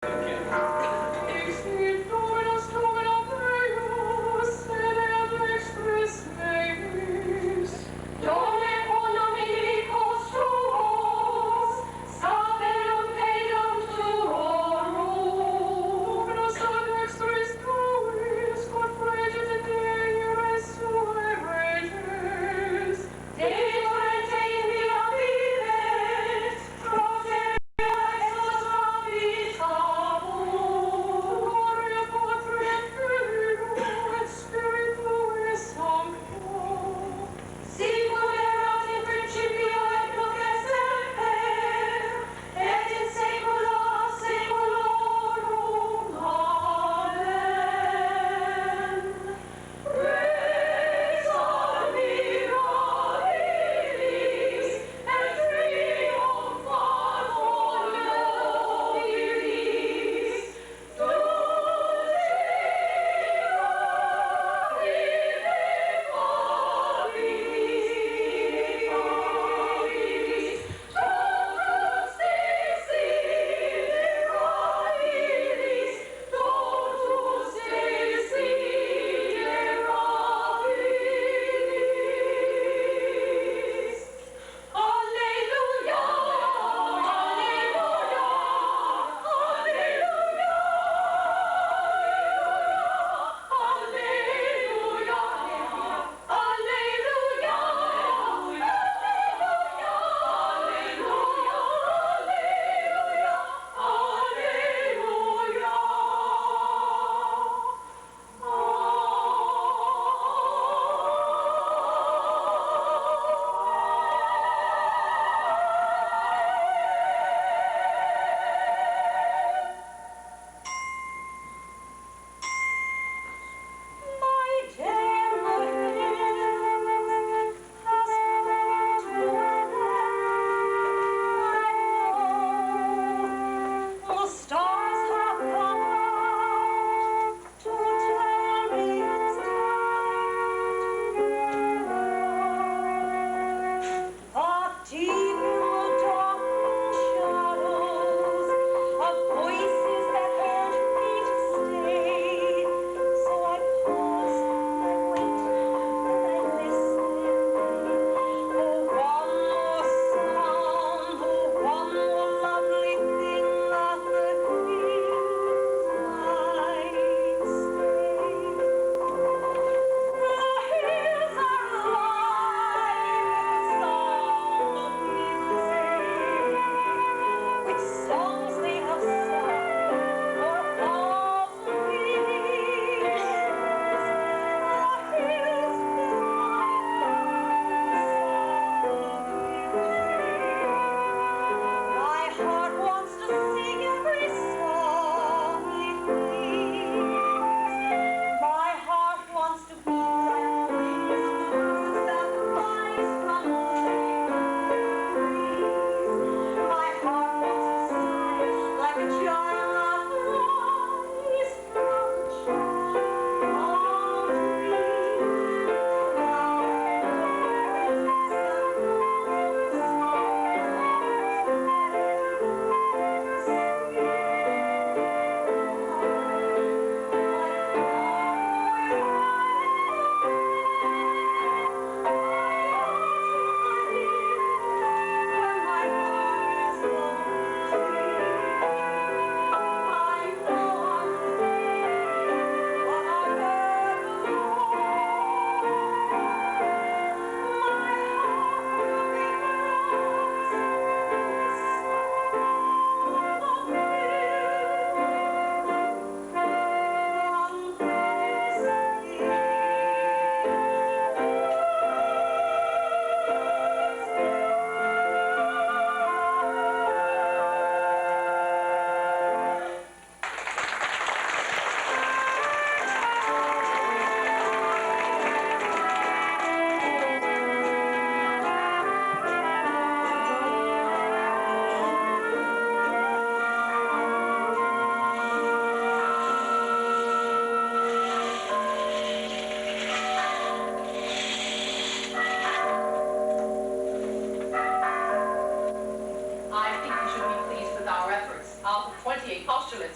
Thank you.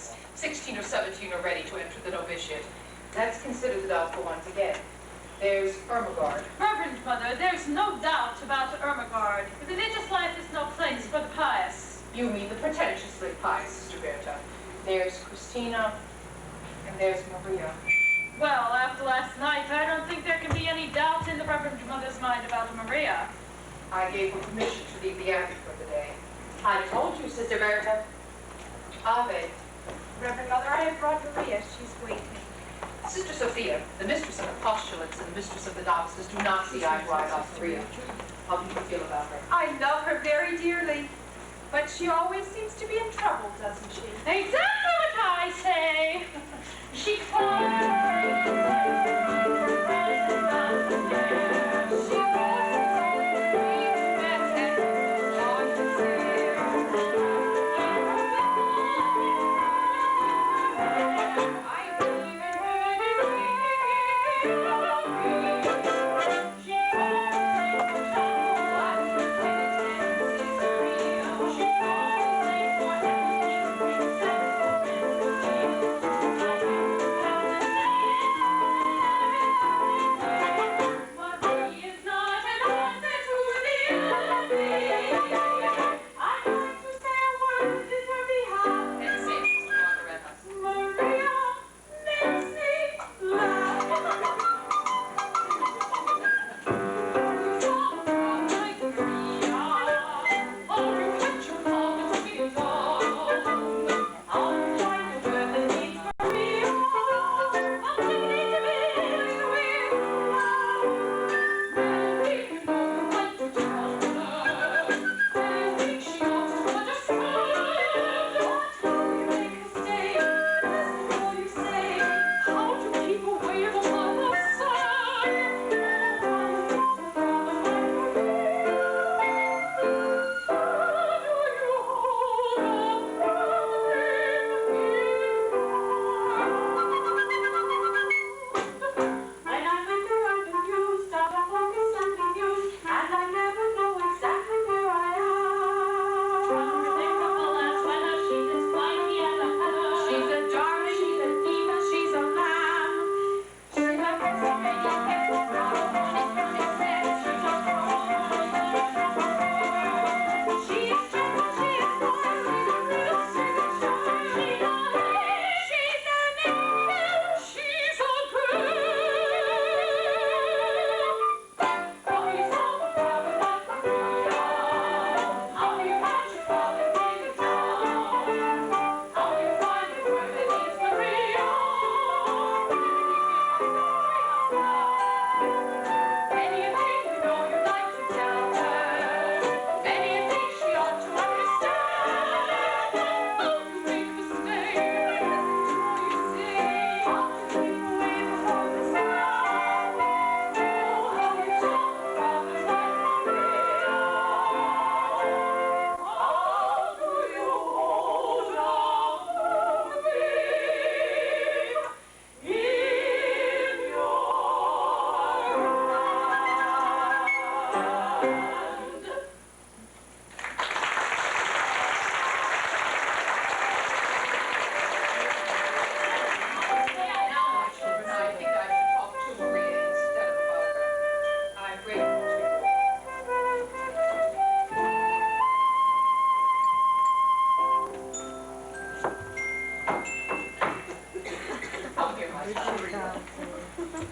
boys. 16 or 17 are ready to enter the novitiate. Let's consider the doubtful ones again. There's Ermengarde. Reverend Mother, there's no doubt about Ermengarde. Religious life is no place for the pious. You mean the pretentiously pious, Sister Berta. There's Christina, and there's Maria. Well, after last night, I don't think there can be any doubt in the Reverend Mother's mind about Maria. I gave her permission to leave the abbey for the day. I told you, Sister Berta. Ave. Reverend Mother, I have brought Maria. She's waiting. Sister Sophia, the mistress of the postulates and the mistress of the novices, do not see eye to eye about Maria. How do you feel about her? I love her very dearly, but she always seems to be in trouble, doesn't she? Exactly what I say. She cries.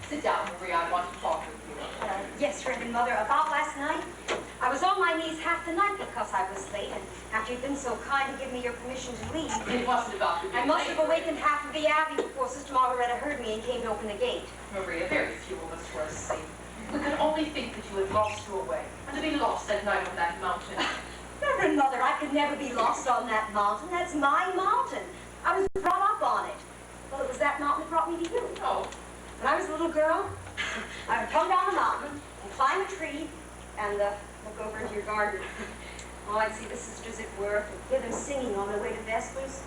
Sit down, Maria. I want to talk with you. Yes, Reverend Mother, about last night. I was on my knees half the night because I was late, and after you'd been so kind to give me your permission to leave. It wasn't about you. I must have awakened half of the abbey before Sister Margaretta heard me and came to open the gate. Maria, very few of us were asleep. We could only think that you had lost your way, and to be lost that night on that mountain. Reverend Mother, I could never be lost on that mountain. That's my mountain. I was brought up on it. Well, it was that mountain that brought me to you. Oh. When I was a little girl, I would come down the mountain and climb a tree and look over into your garden. Oh, I'd see the sisters at work and hear them singing on their way to Vespers.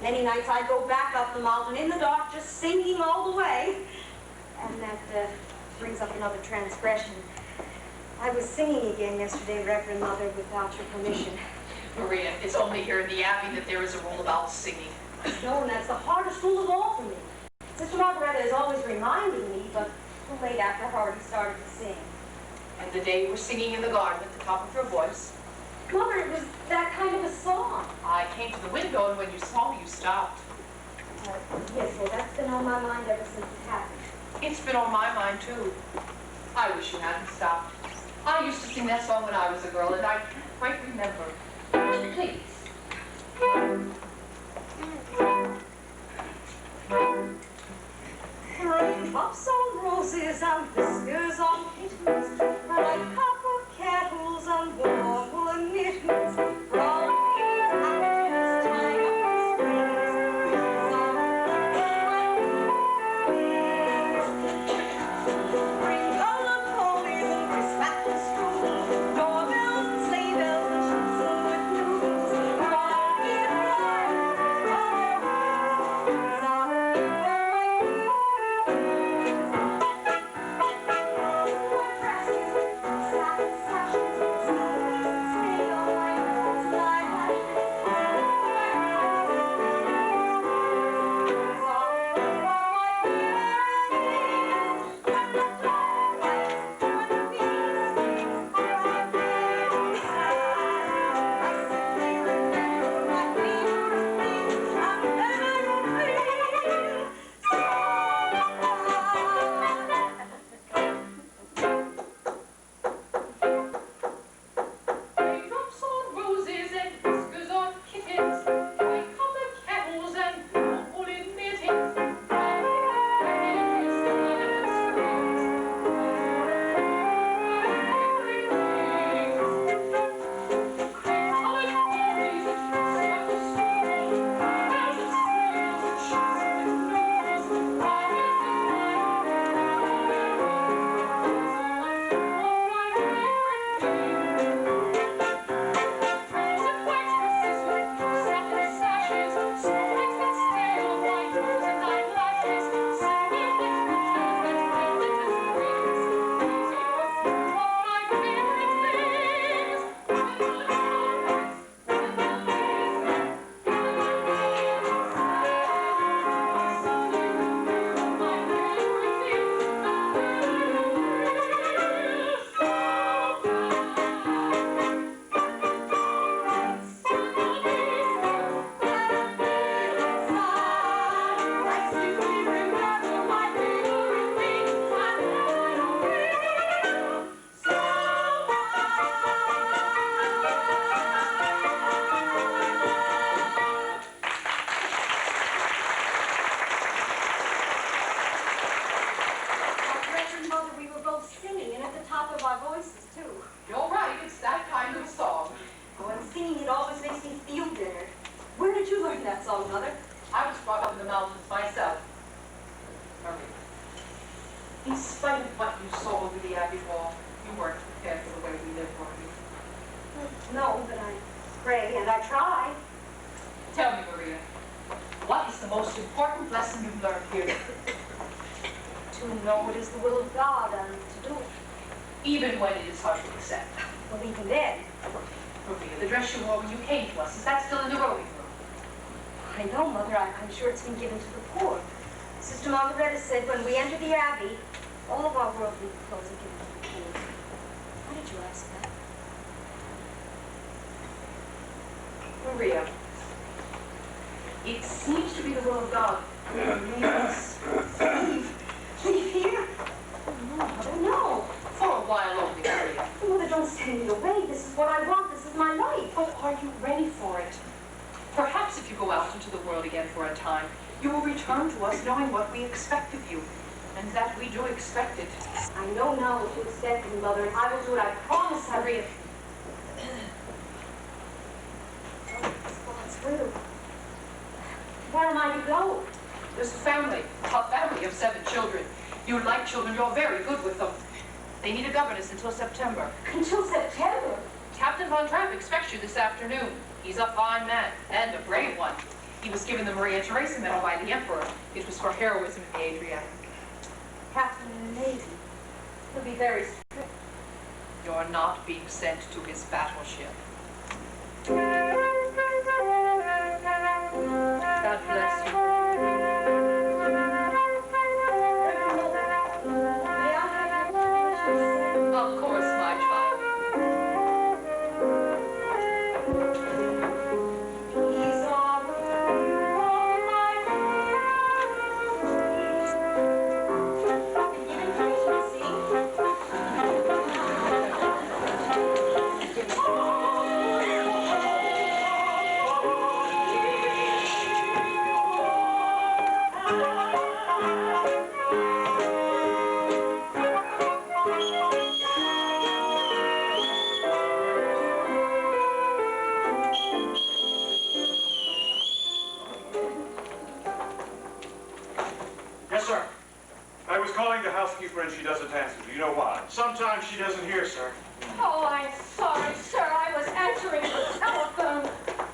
Many nights I'd go back up the mountain in the dark, just singing all the way. And that brings up another transgression. I was singing again yesterday, Reverend Mother, without your permission. Maria, it's only here in the Abbey that there is a rule about singing. No, and that's the hardest rule of all for me. Sister Margaretta is always reminding me, but too late after I already started to sing. And the day you were singing in the garden at the top of your voice. Mother, it was that kind of a song. I came to the window, and when you saw me, you stopped. Yes, well, that's been on my mind ever since it happened. It's been on my mind, too. I wish you hadn't stopped. I used to sing that song when I was a girl, and I can't quite remember. Please. Raindrops on roses and whiskers on kittens, bright copper kettles and warm woolen mittens, brown apples tied up with strings, bring colored ponies and Christmas strewn, doorbells and sleigh bells and tinsel with news, all in Raindrops on roses and whiskers on kittens, bright colored kettles and warm woolen mittens, brown apples tied up with strings, colored ponies and Christmas strewn, bells and sleigh bells and tinsel with news, all in Mother, we were both singing and at the top of our voices, too. You're right, it's that kind of song. Oh, and singing, it always makes me feel better. Where did you learn that song, Mother? I was brought up in the mountains myself. Maria, in spite of what you saw over the abbey wall, you weren't prepared for the way we live, were you? No, but I pray and I try. Tell me, Maria, what is the most important lesson you've learned here? To know what is the will of God and to do it. Even when it is hard to accept. Well, even then. Maria, the dress you wore when you came to us, is that still in the robing room? I know, Mother. I'm sure it's been given to the poor. Sister Margaretta said when we enter the abbey, all of our worldly clothes are given to the poor. Why did you ask that? Maria, it seems to be the will of God. Yes. Leave here? Oh, no, Mother, no. For a while only, Maria. Mother, don't send me away. This is what I want. This is my life. But are you ready for it? Perhaps if you go out into the world again for a time, you will return to us knowing what we expect of you, and that we do expect it. I know now what to expect of me, Mother, and I will do it. I promise I will. Maria, It's God's will. Where am I to go? there's a family of 7 children. You like children, you're very good with them. They need a governess until September. Until September. Captain Von Trapp expects you this afternoon. He's a fine man, and a brave one. He was given the Maria Theresa Medal by the Emperor. It was for heroism in the Adriatic. Captain in the Navy. He'll be very strict. You're not being sent to his battleship. Got God bless you. Reverend Mother, may I have your permission? Of course, my child. These are all my Give information, see? Yes, sir. I was calling the housekeeper and she doesn't answer. Do you know why? Sometimes she doesn't hear, sir. Oh, I'm sorry, sir. I was answering the telephone.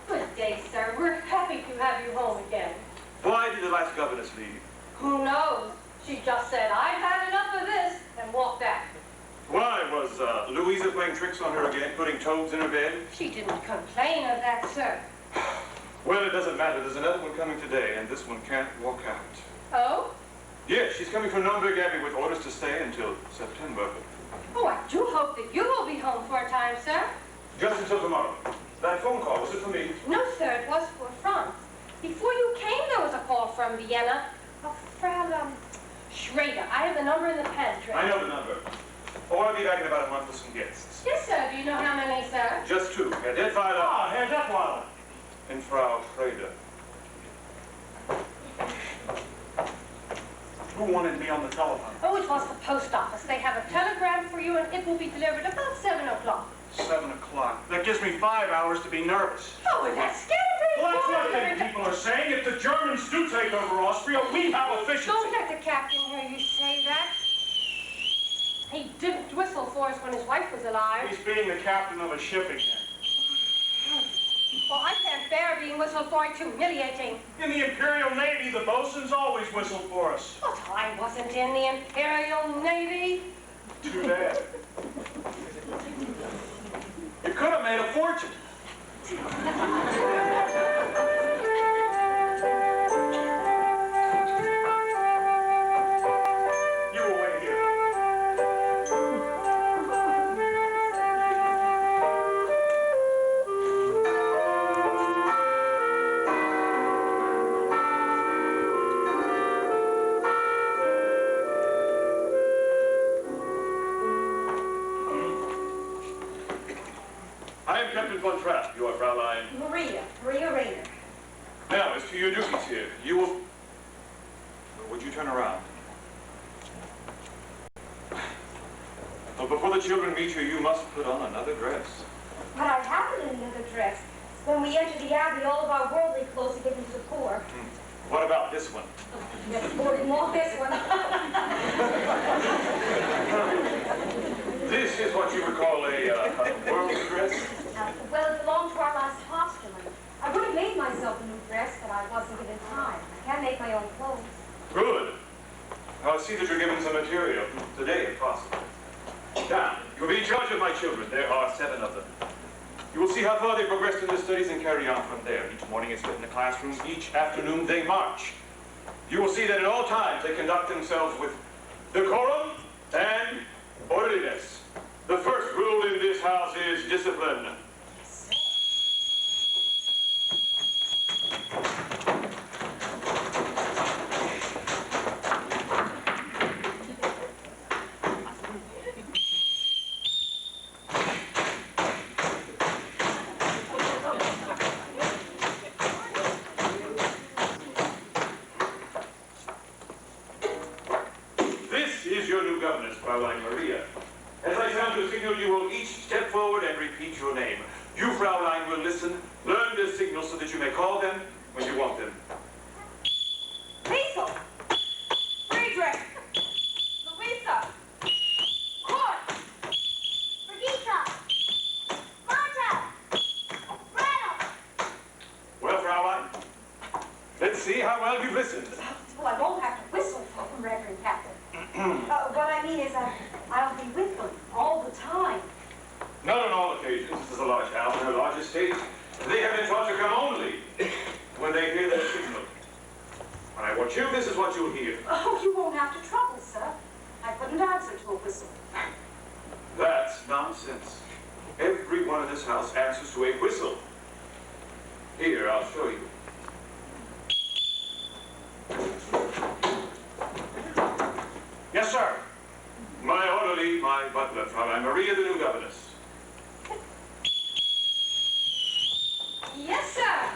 Good day, sir. We're happy to have you home again. Why did the last governess leave? Who knows? She just said, I've had enough of this, and walked out. Why? Was Louisa playing tricks on her again, putting toads in her bed? She didn't complain of that, sir. Well, it doesn't matter. There's another one coming today, and this one can't walk out. Oh? Yes, she's coming from Nürnberg Abbey with orders to stay until September. Oh, I do hope that you will be home for a time, sir. Just until tomorrow. That phone call, was it for me? No, sir, it was for France. Before you came, there was a call from Vienna. Frau, Schrader. I have the number in the pantry. I know the number. Oh, I'll be back in about a month with some guests. Yes, sir. Do you know how many, sir? Just two. Herr Detweiler. Ah, Herr Detweiler. And Frau Schrader. Who wanted me on the telephone? Oh, it was the post office. They have a telegram for you, and it will be delivered about 7 o'clock. 7 o'clock. That gives me 5 hours to be nervous. Oh, and that's scary. Well, that's what I think people are saying. If the Germans do take over Austria, we have efficiency. Don't let the captain hear you say that. He didn't whistle for us when his wife was alive. He's being the captain of a ship again. Well, I can't bear being whistled for. It's humiliating. In the Imperial Navy, the bosuns always whistle for us. But I wasn't in the Imperial Navy. Too bad. You could have made a fortune. You will wait here. I am Captain von Trapp, your Fraulein. Maria Rayner. Now, as to your duties here, you will... Would you turn around? Well, before the children meet you, you must put on another dress. But I haven't any other dress. When we enter the Abbey, all of our worldly clothes are given to the poor. What about this one? Yes, poor didn't want this one. This is what you would call a worldly dress? Well, it belonged to our last costume. I would have made myself a new dress, but I wasn't given time. I can't make my own clothes. Good. I'll see that you're given some material. Today, if possible. Now, you'll be in charge of my children. There are 7 of them. You will see how far they progressed in their studies and carry on from there. Each morning is spent in the classroom. Each afternoon they march. You will see that at all times they conduct themselves with decorum and orderliness. The first rule in this house is discipline. This is your new governess, Fraulein Maria. As I sound your signal, you will each step forward and repeat your name. You, Fraulein, will listen, learn the signals so that you may call them when you want them. Liesel, Friedrich, Louisa, Kurt, Brigitte! Marta! Gretel! Well, Fraulein, let's see how well you've listened. Well, I won't have to whistle for them, Reverend Captain. What I mean is I'll be with them all the time. Not on all occasions. This is a large house and a large estate. They have been taught to come only when they hear their signal. report you, this is what you'll hear. Oh, you won't have to trouble, sir. I couldn't answer to a whistle. That's nonsense. Everyone in this house answers to a whistle. Here, I'll show you. Yes, sir. My orderly, my butler, Fraulein Maria, the new governess. Yes, sir.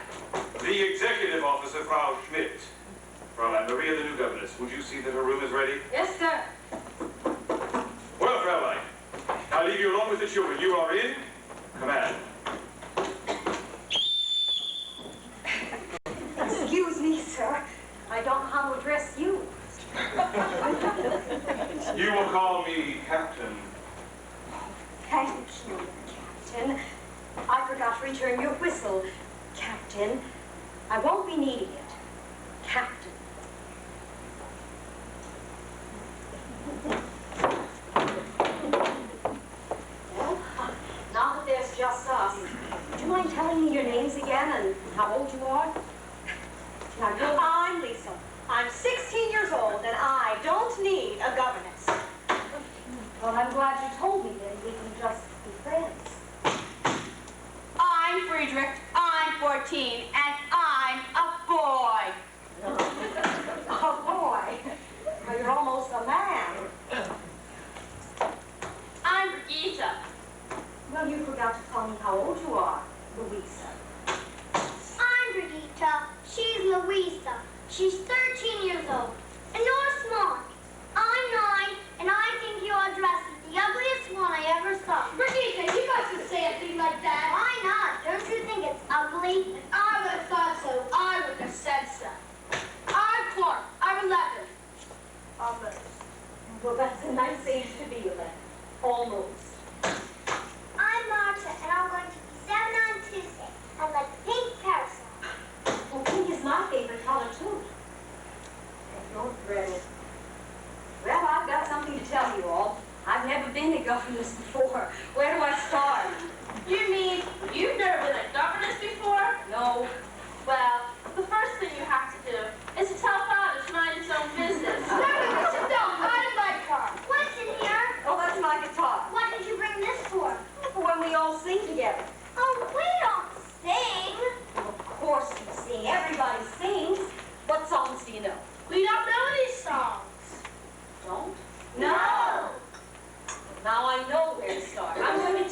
The executive officer, Frau Schmidt. Fraulein Maria, the new governess. Would you see that her room is ready? Yes, sir. Well, Fraulein, I leave you alone with the children. You are in command. Excuse me, sir. I don't know how to address you. You will call me Captain. Thank you, Captain. I forgot to return your whistle, Captain. I won't be needing it, Captain. Well, now that there's just us, would you mind telling me your names again and how old you are? Now, I'm Lisa. I'm 16 years old, and I don't need a governess. Well, I'm glad you told me then. We can just be friends. I'm Friedrich, I'm 14, and I'm a boy. A boy? Well, you're almost a man. I'm Brigitte. Well, you forgot to tell me how old you are, Louisa. I'm Brigitte. She's Louisa. She's 13 years old. And you're smart. I'm 9, and I think your dress is the ugliest one I ever saw. Brigitte, you got to say a thing like that. Why not? Don't you think it's ugly? I would have thought so. I would have said so. I'm Clark. I'm 11. Almost. Well, that's a nice age to be 11. Almost. I'm Marta, and I'm going to be 7 on Tuesday. I like pink parasol. Well, pink is my favorite color, too. And don't dread it. Well, I've got something to tell you all. I've never been a governess before. Where do I start? You mean you've never been a governess before? No. Well, the first thing you have to do is to tell Father to mind his own business. No, sit down. I like her. What's in here? Oh, that's my guitar. What did you bring this for? For when we all sing together. Oh, we don't sing. Well, of course you sing. Everybody sings. What songs do you know? We don't know these songs. Don't? No. Now I know where to start. I'm going to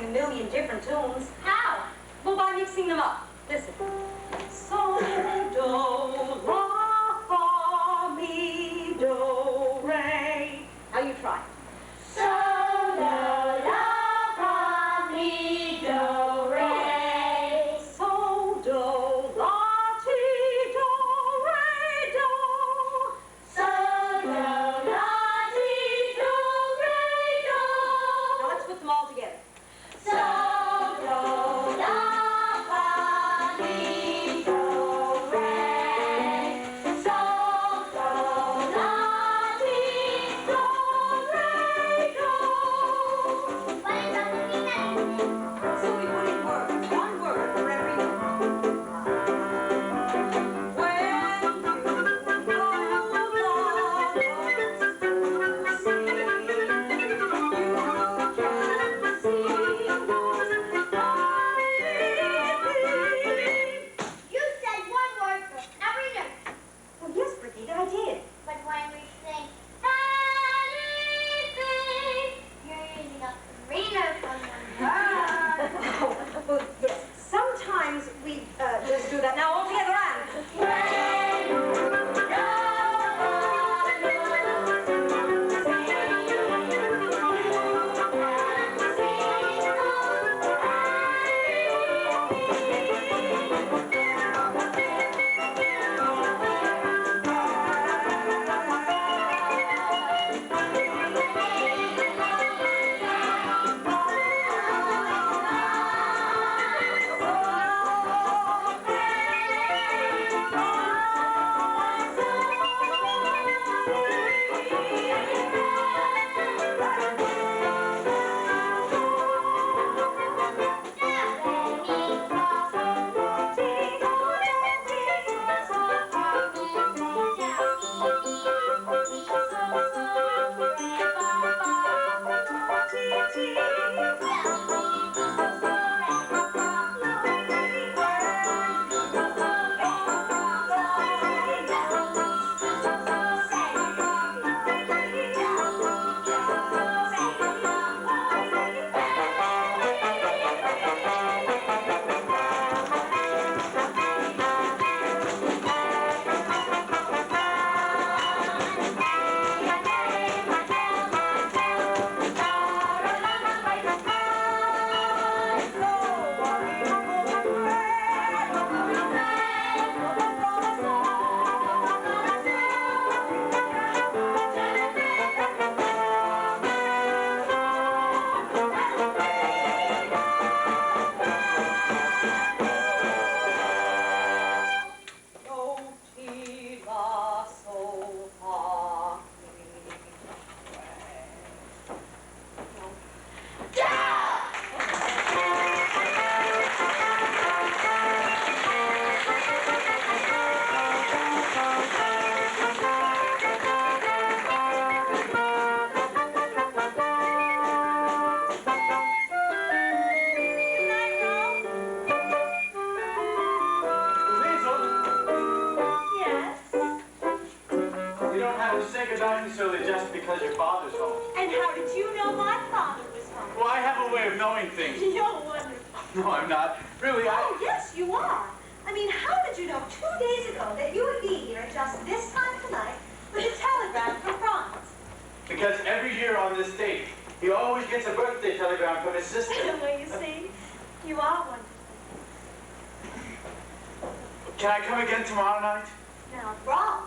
sing a million different tunes. How? Well, by mixing them up. Listen. So, do, la, fa, mi, do, re. Now you try. So, do, la, fa, mi, do, re. So, do, la, ti, do, re, do. So, do, la, ti, do, re, do. Now let's put them all together. So, do, la, fa, mi, do, re. So, do, la, ti, do, re, do. What does that mean? So we put in words, one word for every note. When you know the words to sing, You said one word for every note. well, yes, Brigitte, I did. But when we sing anything, you're using up 3 notes on one word. Well, yes, sometimes we just do that. Now, all together, and. Do, ti, la, sol, fa, mi, re. Yes? You don't have to say goodbye to Sully just because your father's home. And how did you know my father was home? Well, I have a way of knowing things. You're wonderful. No, I'm not. Really, Oh, yes, you are. I mean, how did you know 2 days ago that you would be here at just this time tonight with a telegram from Franz? Because every year on this date, he always gets a birthday telegram from his sister. Well, you see, you are wonderful. Can I come again tomorrow night? Now, Rob,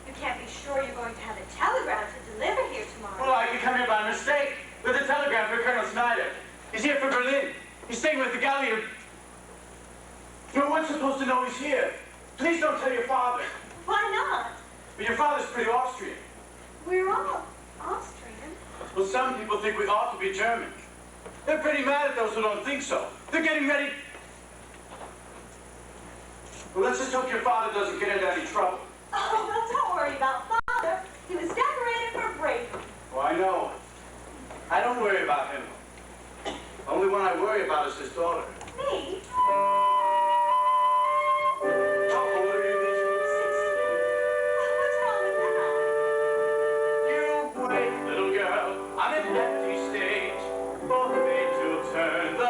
you can't be sure you're going to have a telegram to deliver here tomorrow. Well, I could come here by mistake with a telegram for Colonel Snyder. He's here from Berlin. He's staying with the Gallier. No one's supposed to know he's here. Please don't tell your father. Why not? But your father's pretty Austrian. We're all Austrian. Well, some people think we ought to be German. They're pretty mad at those who don't think so. They're getting ready. Well, let's just hope your father doesn't get into any trouble. Oh, well, don't worry about Father. He was decorated for bravery. Well, I know. I don't worry about him. Only one I worry about is his daughter. Me? How old are you this year? 16. What's wrong with that? You wait, little girl, on an empty stage, for fate to turn the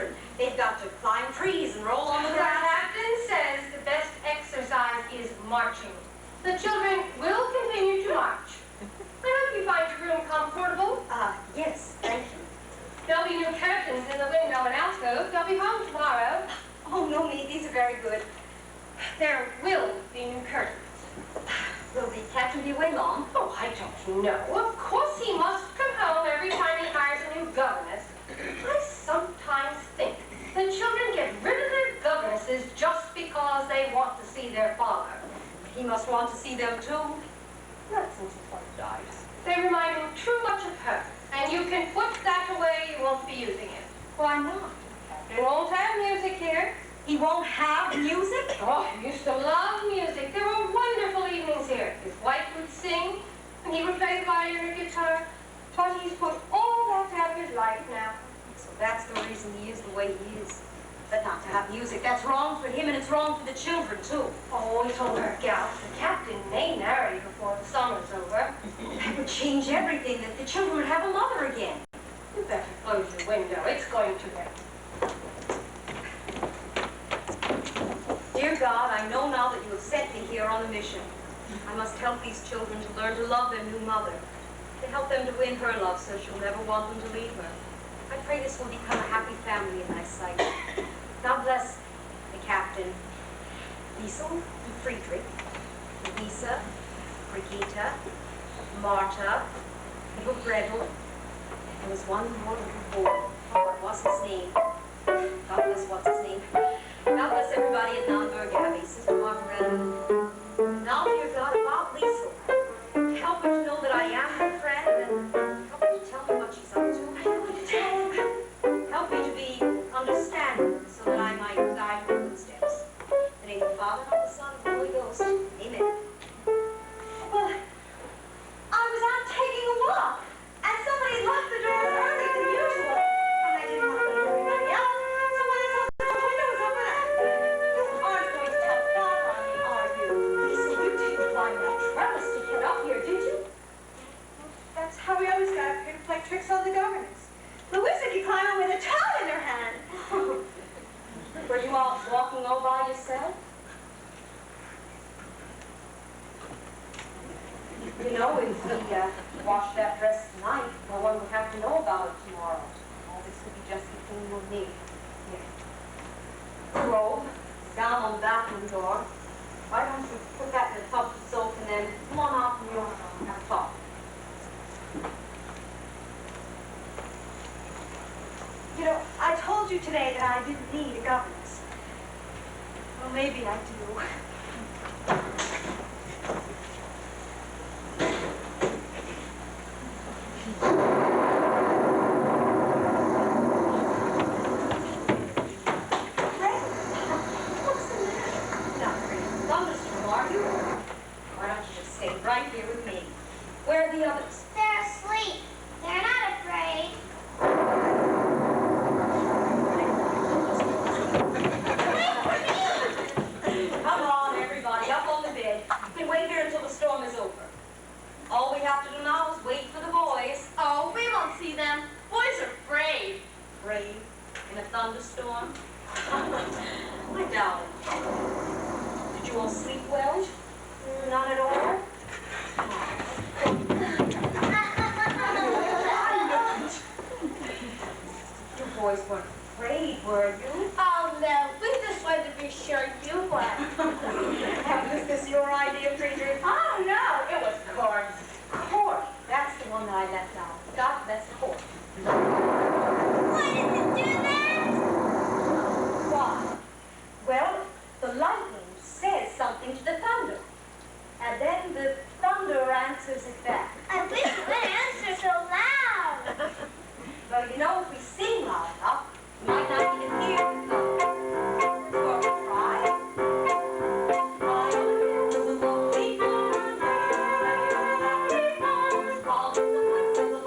children. They've got to climb trees and roll on the The grass. captain says the best exercise is marching. The children will continue to march. I hope you find your room comfortable. Yes, thank you. There'll be new curtains in the window and alcove. They'll be home tomorrow. Oh, no, me, these are very good. There will be new curtains. Will the captain be away long? Oh, I don't know. Of course he must come home every time he hires a new governess. I sometimes think the children get rid of their governesses just because they want to see their father. He must want to see them too. Not since his wife died. They remind him too much of her, and you can put that away, you won't be using it. Why not? We won't have music here. He won't have music? Oh, he used to love music. There were wonderful evenings here. His wife would sing, and he would play the violin or guitar. But he's put all that out of his life now. So that's the reason he is the way he is. But not to have music, that's wrong for him and it's wrong for the children too. Oh, he told her gal, the captain may marry before the summer's over. That would change everything, that the children would have a mother again. You better close your window. It's going to rain. Dear God, I know now that you have sent me here on a mission. I must help these children to learn to love their new mother, to help them to win her love so she'll never want them to leave her. I pray this will become a happy family in thy sight. God bless the captain, Liesel, Friedrich, Lisa, Brigitte, Marta, little Gretel. There was one more little boy. Oh, what was his name? God bless what's his name. God bless everybody at Nonberg Abbey, Sister Margaret. Now, dear God, about Liesel. Help her to know that I am her friend, and help her to tell me what she's up to. Help me to be understanding so that I might guide her footsteps. In the name of the Father, and of the Son, and the Holy Ghost. Amen. Well, I was out taking a walk, and somebody locked the doors earlier than usual. And I didn't want to wake everybody up, so when I saw the window was open, you aren't going to tell Father on me, are you? Lisa, you didn't climb that trellis to get up here, did you? That's how we always got up here to play tricks on the governess. Louisa could climb up with a towel in her hand. Were you all walking all by yourself? You know, if we wash that dress tonight, no one would have to know about it tomorrow. All this would be just between you and me. Here. Robe, down on the bathroom door. Why don't you put that in a tub of soap and then come on out and you'll have a talk. You know, I told you today that I didn't need a governess. Well, maybe I do. What's the matter? Nothing. Thunderstorm, are you? Why don't you just stay right here with me? Where are the others? They're asleep. They're not afraid. Come on, everybody, up on the bed. You can wait here until the storm is over. All we have to do now is wait for the boys. Oh, we won't see them. Boys are afraid. Brave in a thunderstorm. My darling, did you all sleep well? Not at all? You boys weren't afraid, were you? Oh no, we just wanted to be sure you were. Was this your idea, Friedrich? Oh, no, it was Cord's. Court. That's the one that I left out. God bless Court. Why did you do that? Why? Well, the lightning says something to the thunder. And then the thunder answers it back. I wish you wouldn't answer so loud. Well, you know, if we sing loud enough, we might not even hear the thunder. Or we cry. Cry on the hills of the lonely forest. Call in the voice of the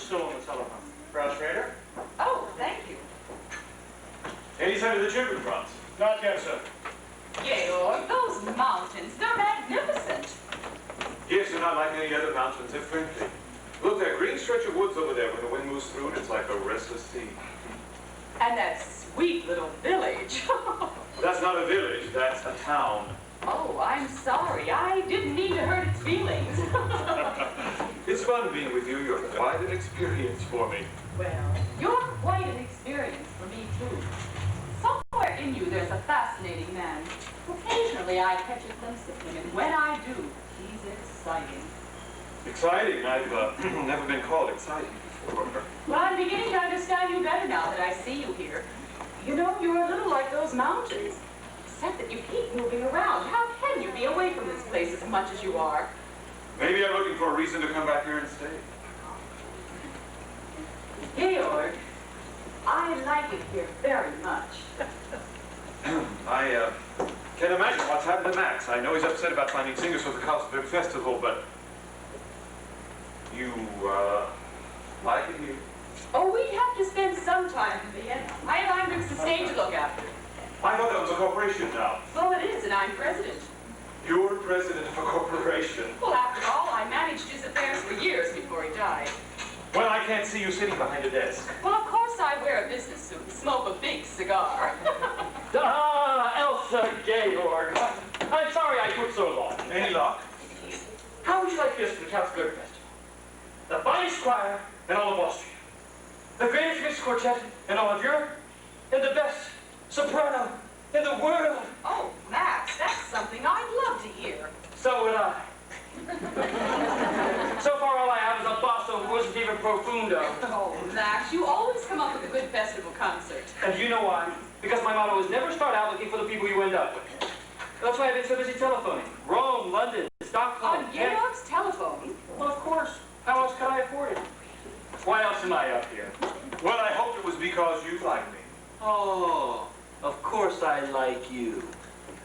still on the telephone. Frau Schrader? Oh, thank you. Any sign of the children, Franz? Not yet, sir. Georg, those mountains, they're magnificent. Yes, they're not like any other mountains. They're friendly. Look, that green stretch of woods over there, when the wind moves through it, it's like a restless sea. And that sweet little village. That's not a village, that's a town. Oh, I'm sorry. I didn't mean to hurt its feelings. It's fun being with you. You're quite an experience for me. Well, you're quite an experience for me, too. Somewhere in you, there's a fascinating man. Occasionally, I catch a glimpse of him, and when I do, he's exciting. Exciting? I've never been called exciting before. Well, I'm beginning to understand you better now that I see you here. You know, you're a little like those mountains, except that you keep moving around. How can you be away from this place as much as you are? Maybe I'm looking for a reason to come back here and stay. Georg, I like it here very much. I can't imagine what's happened to Max. I know he's upset about finding singers for the Carlsberg Festival, but you, like it here? Oh, we'd have to spend some time in Vienna. I have Heinrich's estate to look after. I thought that was a corporation now. Well, it is, and I'm president. You're president of a corporation. Well, after all, I managed his affairs for years before he died. Well, I can't see you sitting behind a desk. Well, of course I wear a business suit and smoke a big cigar. Elsa Georg. I'm sorry I took so long. Any luck? How would you like this for the Towsontown Festival? The finest choir in all of Austria. The greatest mixed quartet in all of Europe. And the best soprano in the world. Oh, Max, that's something I'd love to hear. So would I. So far all I have is a basso who wasn't even profundo. Oh, Max, you always come up with a good festival concert. And do you know why? Because my motto is never start out looking for the people you end up with. That's why I've been so busy telephoning. Rome, London, Stockholm. On Georg's telephone? Well, of course. How else could I afford it? Why else am I up here? Well, I hoped it was because you like me. Oh, of course I like you.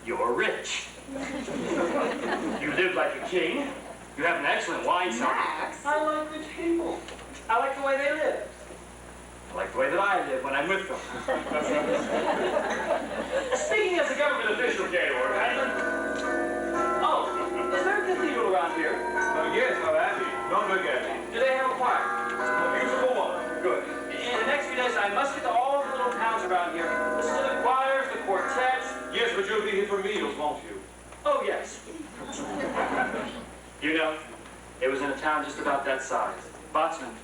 You're rich. You live like a king. You have an excellent wine cellar. Max? I like rich people. I like the way they live. I like the way that I live when I'm with them. Speaking as a government official, Georg, oh, is there a cathedral around here? Yes, our abbey. Nürnberg Abbey. Do they have a choir? A beautiful one. Good. In the next few days, I must get to all the little towns around here. Listen to the choirs, the quartets. Yes, but you'll be here for meals, won't you? Oh, yes. You know, it was in a town just about that size, Botsman,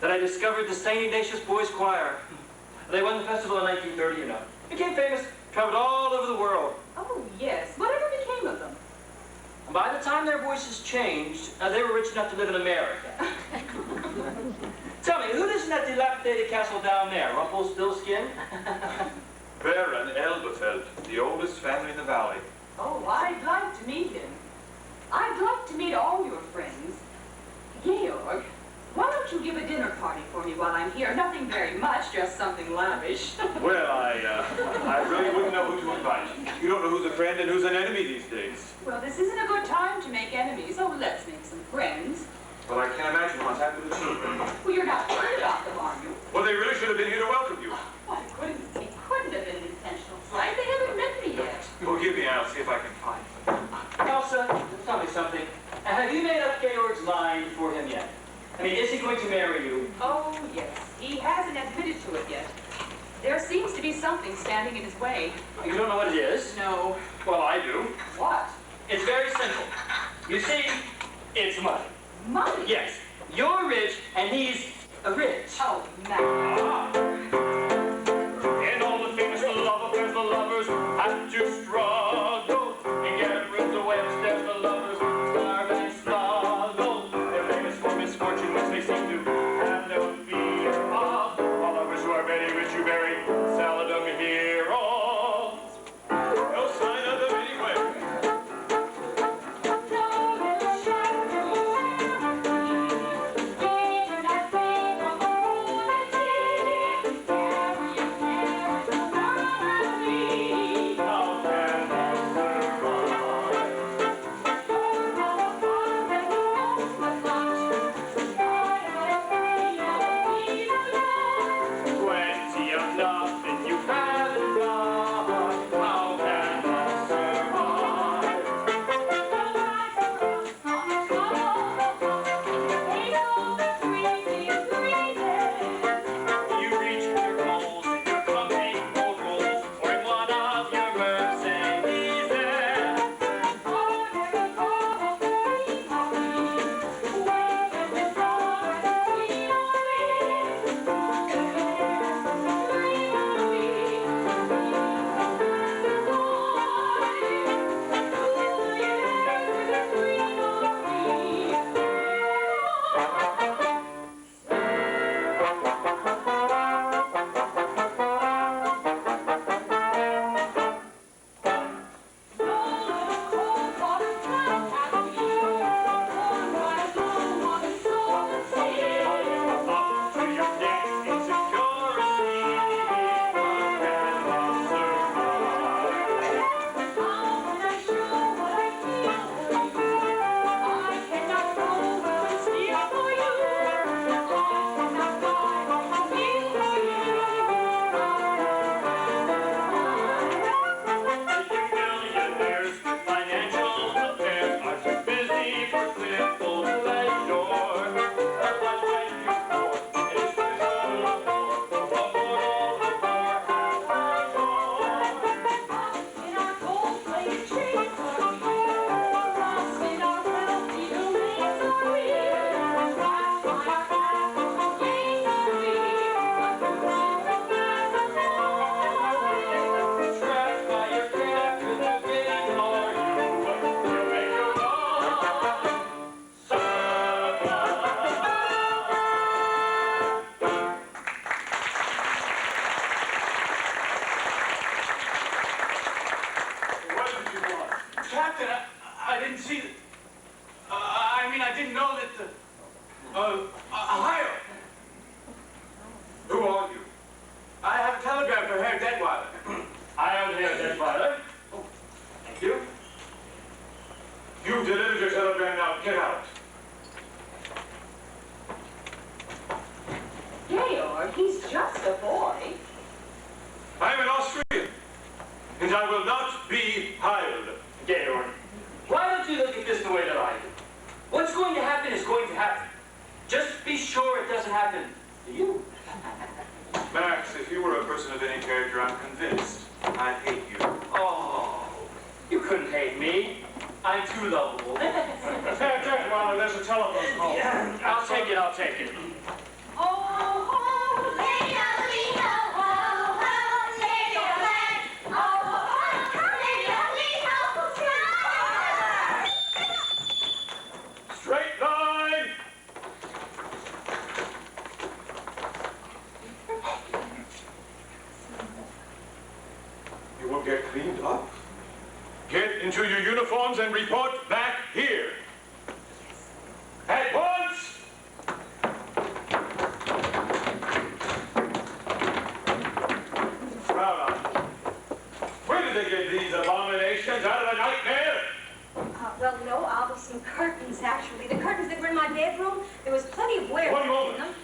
that I discovered the St. Ignatius Boys Choir. They won the festival in 1930, you know. Became famous, traveled all over the world. Oh, yes. Whatever became of them? And by the time their voices changed, they were rich enough to live in America. Tell me, who lives in that dilapidated castle down there? Rumpelstiltskin? Baron Elberfeld, the oldest family in the valley. Oh, I'd like to meet him. I'd like to meet all your friends. Georg, why don't you give a dinner party for me while I'm here? Nothing very much, just something lavish. Well, I really wouldn't know who to invite. You don't know who's a friend and who's an enemy these days. Well, this isn't a good time to make enemies, so let's make some friends. Well, I can't imagine what's happened to the children. Well, you're not worried about them, are you? Well, they really should have been here to welcome you. Why, it couldn't have been an intentional flight. They haven't met me yet. Well, give me out, see if I can find them. Elsa, tell me something. Have you made up Georg's mind for him yet? I mean, is he going to marry you? Oh, yes. He hasn't admitted to it yet. There seems to be something standing in his way. You don't know what it is? No. Well, I do. What? It's very simple. You see, it's money. Money? Yes, you're rich and he's rich. Oh, Matt. In all the famous love affairs, the lovers have to struggle and get rid of the way upstairs. The lovers starve and struggle. They're famous for misfortune, which they seem to have no fear of. All lovers who are very rich, you very seldom hear of. No sign of them anywhere. Thank you. Captain, I didn't see the... I mean, I didn't know that the... Ohio. Who are you? I have a telegram for Herr Detweiler. I am Herr Detweiler. Oh, thank you. You've delivered your telegram, now get out. Georg, he's just a boy. I'm an Austrian, and I will not be hired. Georg, why don't you look at this the way that I do? What's going to happen is going to happen. Just be sure it doesn't happen to you. Max, if you were a person of any character, I'm convinced I'd hate you. Oh, you couldn't hate me. I'm too lovable. Herr Detweiler, there's a telephone call. Yeah, I'll take it, I'll take it. Straight line! You will get cleaned up. Get into your uniforms and report back here. At once! Fraulein, where did they get these abominations? Out of a nightmare? Well, no, out of some curtains, actually. The curtains that were in my bedroom, there was plenty of wear. One moment.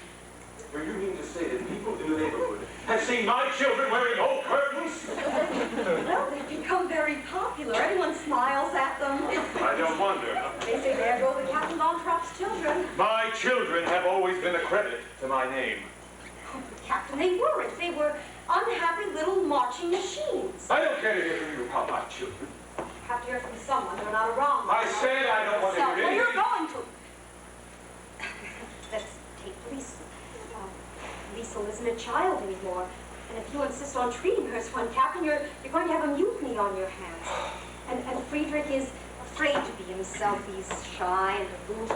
Do you mean to say that people in the neighborhood have seen my children wearing old curtains? Well, they've become very popular. Everyone smiles at them. I don't wonder. They say, there go the Captain Von Trapp's children. My children have always been a credit to my name. Oh, but Captain, they weren't. They were unhappy little marching machines. I don't care to hear from you about my children. You have to hear from someone. They're not around. I said I don't want to hear Well, anything. you're going to. Let's take Lisa. Lisa isn't a child anymore. And if you insist on treating her as one, Captain, you're going to have a mutiny on your hands. And Friedrich is afraid to be himself. He's shy and aloof.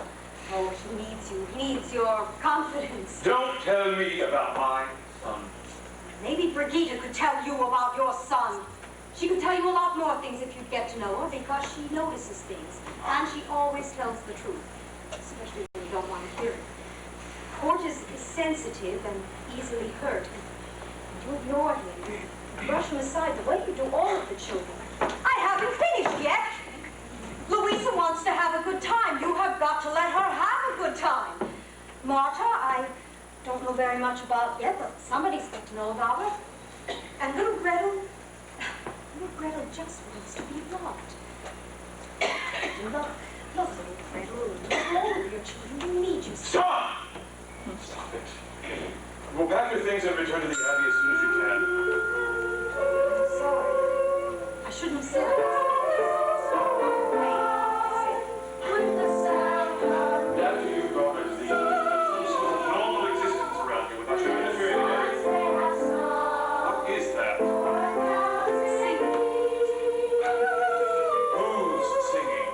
Oh, he needs you. He needs your confidence. Don't tell me about my son. Maybe Brigitte could tell you about your son. She could tell you a lot more things if you'd get to know her, because she notices things. And she always tells the truth, especially when you don't want to hear it. Court is sensitive and easily hurt. And you ignore him. You brush him aside the way you do all of the children. I haven't finished yet. Louisa wants to have a good time. You have got to let her have a good time. Marta, I don't know very much about yet, but somebody's got to know about her. And little Gretel just wants to be loved. Love little Gretel. Love all of your children. You need you. Stop! Stop it. Go pack your things and return to the Abbey as soon as you can. I'm sorry. I shouldn't have said that. After you've gone, there's the normal existence around you without your interfering in everything. What is that? Who's singing?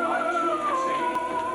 My children singing.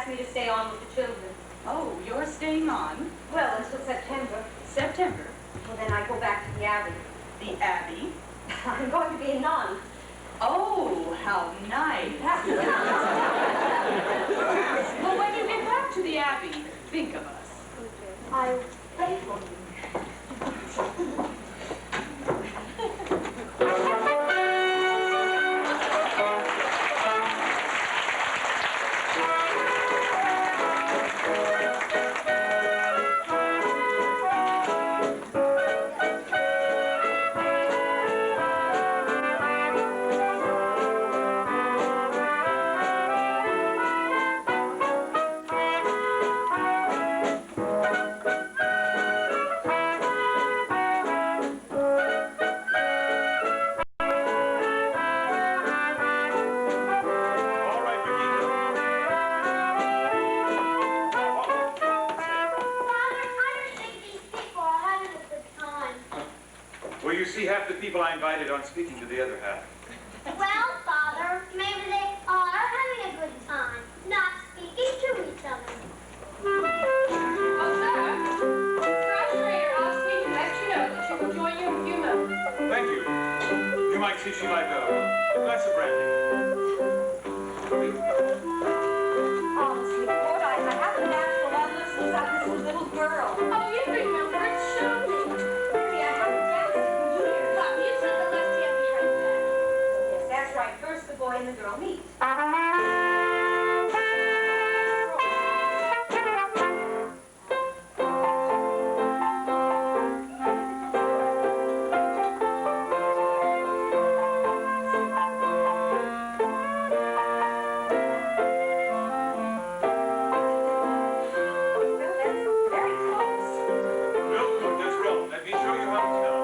asked me to stay on with the children. Oh, you're staying on? Well, until September. September. Well, then I go back to the abbey. The Abbey? I'm going to be a nun. Oh, how nice. Well, when you get back to the Abbey, think of us. I'll pray for you. All right, Brigitte. Father, I don't think these people are having a good time. Well, you see, half the people I invited aren't speaking to the other half. Well, Father, maybe they are having a good time, not speaking to each other. What's that? Frustrator asked me to let you know that she will join you in a few moments. Thank you. You might see she like a glass of brandy. Honestly, Lord, I haven't asked for love since I was a little girl. Oh, you remember, it's shocking. Mary, I haven't danced in years. Look, you took the left-hand behind that. Yes, that's right. First the boy and the girl meet. Well, that's very close. Real good, that's wrong. Let me show you how it's done.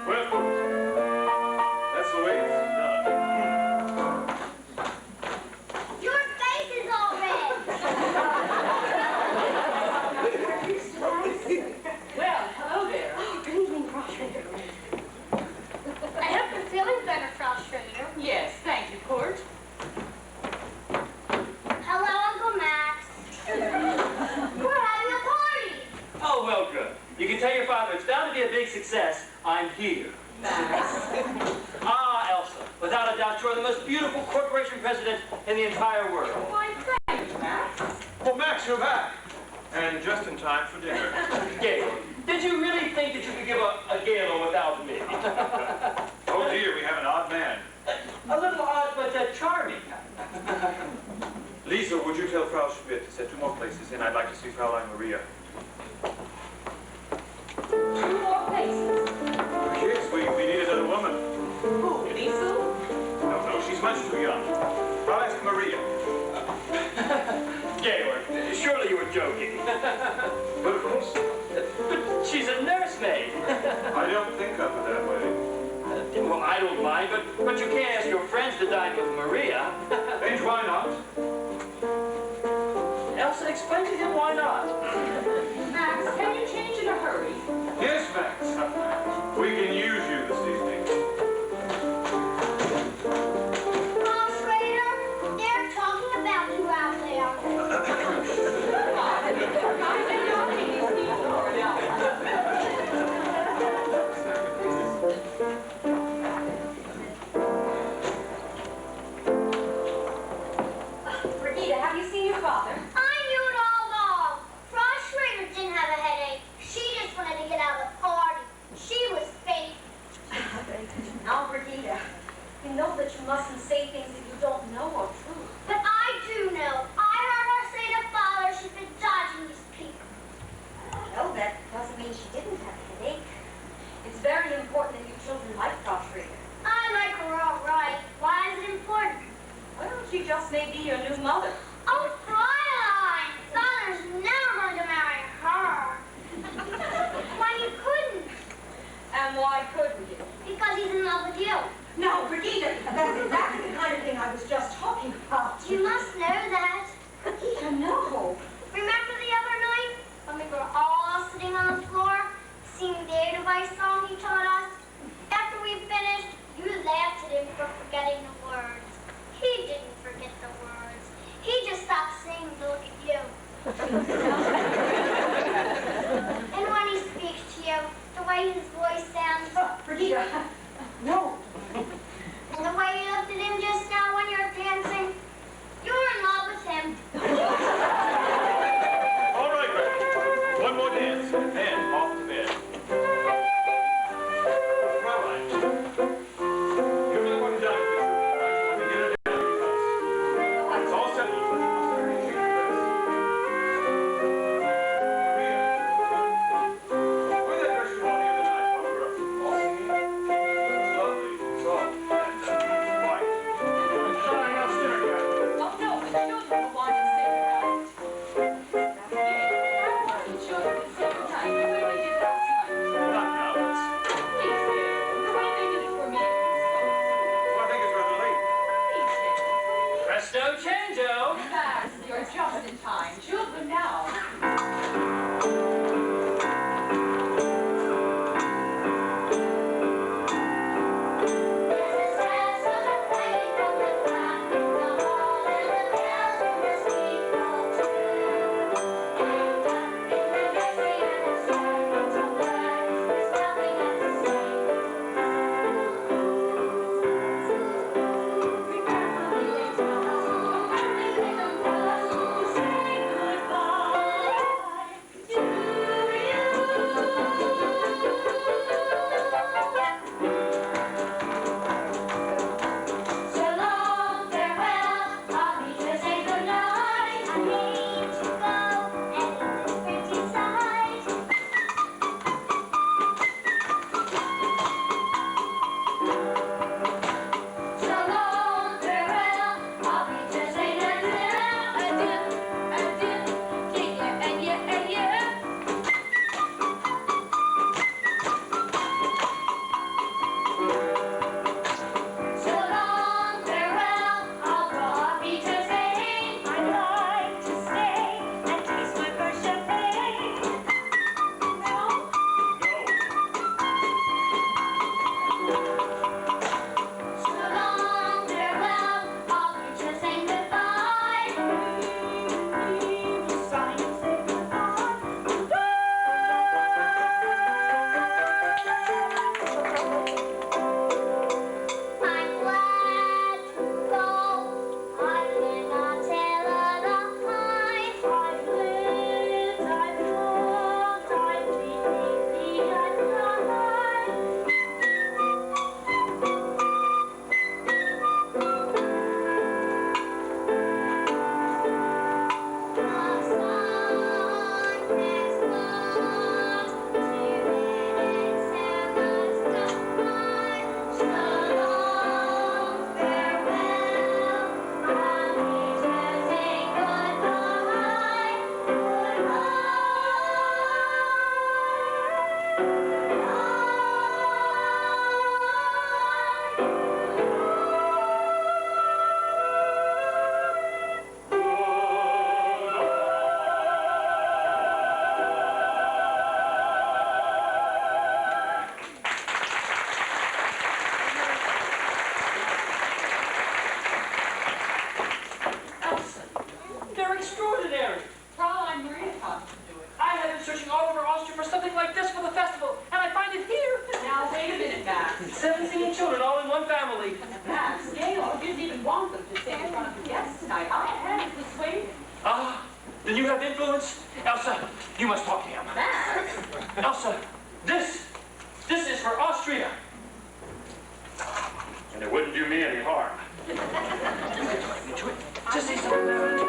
Well, that's the way it's done. Your face is all red. Well, hello there. Good evening, Frustrator. I hope you're feeling better, Frustrator. Yes, thank you, Court. Hello, Uncle Max. We're having a party. Oh, well, good. You can tell your father it's bound to be a big success. I'm here. Ah, Elsa, without a doubt, you're the most beautiful corporation president in the entire world. Why, thanks, Max. Oh, Max, you're back. And just in time for dinner. Gail, did you really think that you could give a gala without me? Oh, dear, we have an odd man. A little odd, but charming. Lisa, would you tell Frau Schmidt to set 2 more places in? I'd like to see Fraulein Maria. 2 more places. Yes, we need another woman. Who, Lisa? No, she's much too young. I'll ask Maria. Gaylord, surely you were joking. But of course, But she's a nursemaid. I don't think of it that way. Well, I don't mind, but you can't ask your friends to dine with Maria. And why not? Elsa, explain to him why not. Max, can you change in a hurry? Yes, Max. We can use you this evening. Frustrator, they're talking about you out there. Brigida, have you seen your father? I knew it all along. Frustrator didn't have a headache. She just wanted to get out of the party. She was fake. Now, Brigida, you know that you mustn't say things that you don't know just may be your new mother. Oh, Fräulein! Father's never going to marry her. Why, you couldn't? And why couldn't you? Because he's in love with you. No, Brigitte, that's exactly the kind of thing I was just talking about. You must know that. Brigitte, no. Remember the other night when we were all sitting on the floor singing the Edelweiss song he taught us? After we finished, you laughed at him for forgetting the words. He didn't forget the words. He just stopped singing to look at you. And when he speaks to you, the way his voice sounds, Brigitte, no. and the way you looked at him just now when you were dancing, you were in love with him. All right, Greg. One more dance, and off to bed. Fräulein, you really want to dine with me? I just want to get her down to your house. It's all settled. Maria, wear that dress you wore the other night while we were all singing. It's lovely, soft, and white. I'm trying out dinner, guys. Oh, no, the children will want to sit around. Yeah, I want the children to sit around. The way they did last night. Not now, let's. Please, Gail. The way they did it for me. Well, I think it's rather late. Please, Gail. Presto changeo. Max, you're just in time. Children now. Then you have influence? Elsa, you must talk to him. Elsa, this is for Austria. And it wouldn't do me any harm. Just say something about it.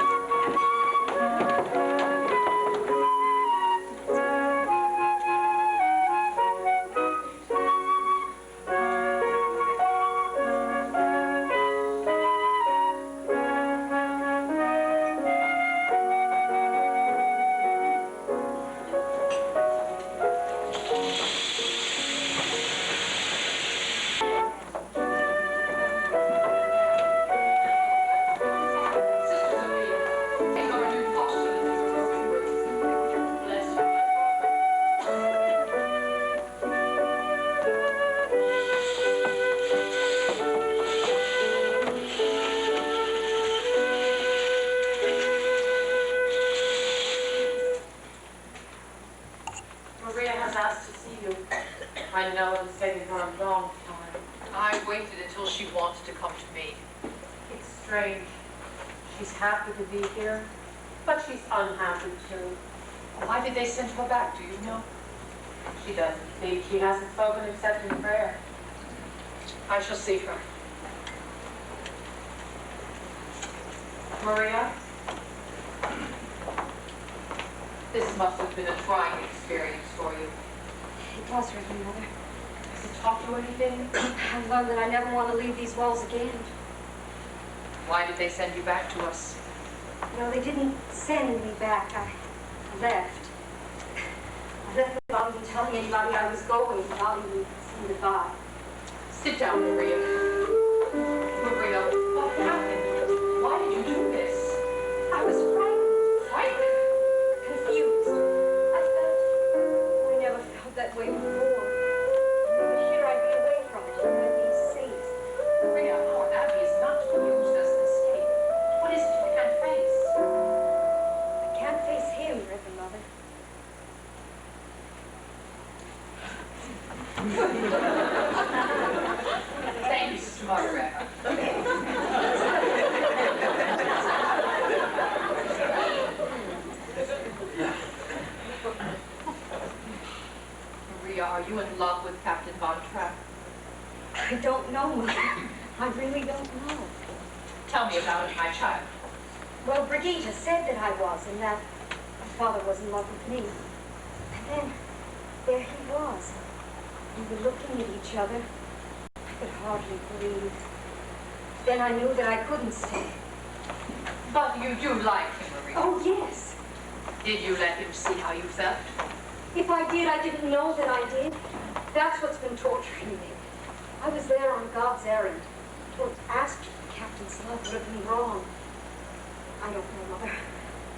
to stay with her a long time. I waited until she wanted to come to me. It's strange. She's happy to be here, but she's unhappy too. Why did they send her back, do you know? She doesn't speak. She hasn't spoken except in prayer. I shall see her. Maria? This must have been a trying experience for you. It was, Reverend Mother. Has it taught you anything? I learned that I never want to leave these walls again. Why did they send you back to us? No, they didn't send me back. I left. I left without even telling anybody I was going, without even saying goodbye. Sit down, Maria. Maria, what happened? Why did you do this? I was frightened. Frightened? Confused. I never felt that way before. But here I'd be away from it. I'd be safe. Maria, our abbey is not to be used as an escape. What is it you can't face? I can't face him, Reverend Mother. Thank you, Sister Margaret. Maria, are you in love with Captain Von Trapp? I don't know, Mother. I really don't know. Tell me about it, my child. Well, Brigitte said that I was, and that my father was in love with me. And then, there he was. We were looking at each other. I could hardly breathe. Then I knew that I couldn't stay. But you do like him, Maria. Oh, yes. Did you let him see how you felt? If I did, I didn't know that I did. That's what's been torturing me. I was there on God's errand. To ask if the captain's love would have been wrong. I don't know, Mother.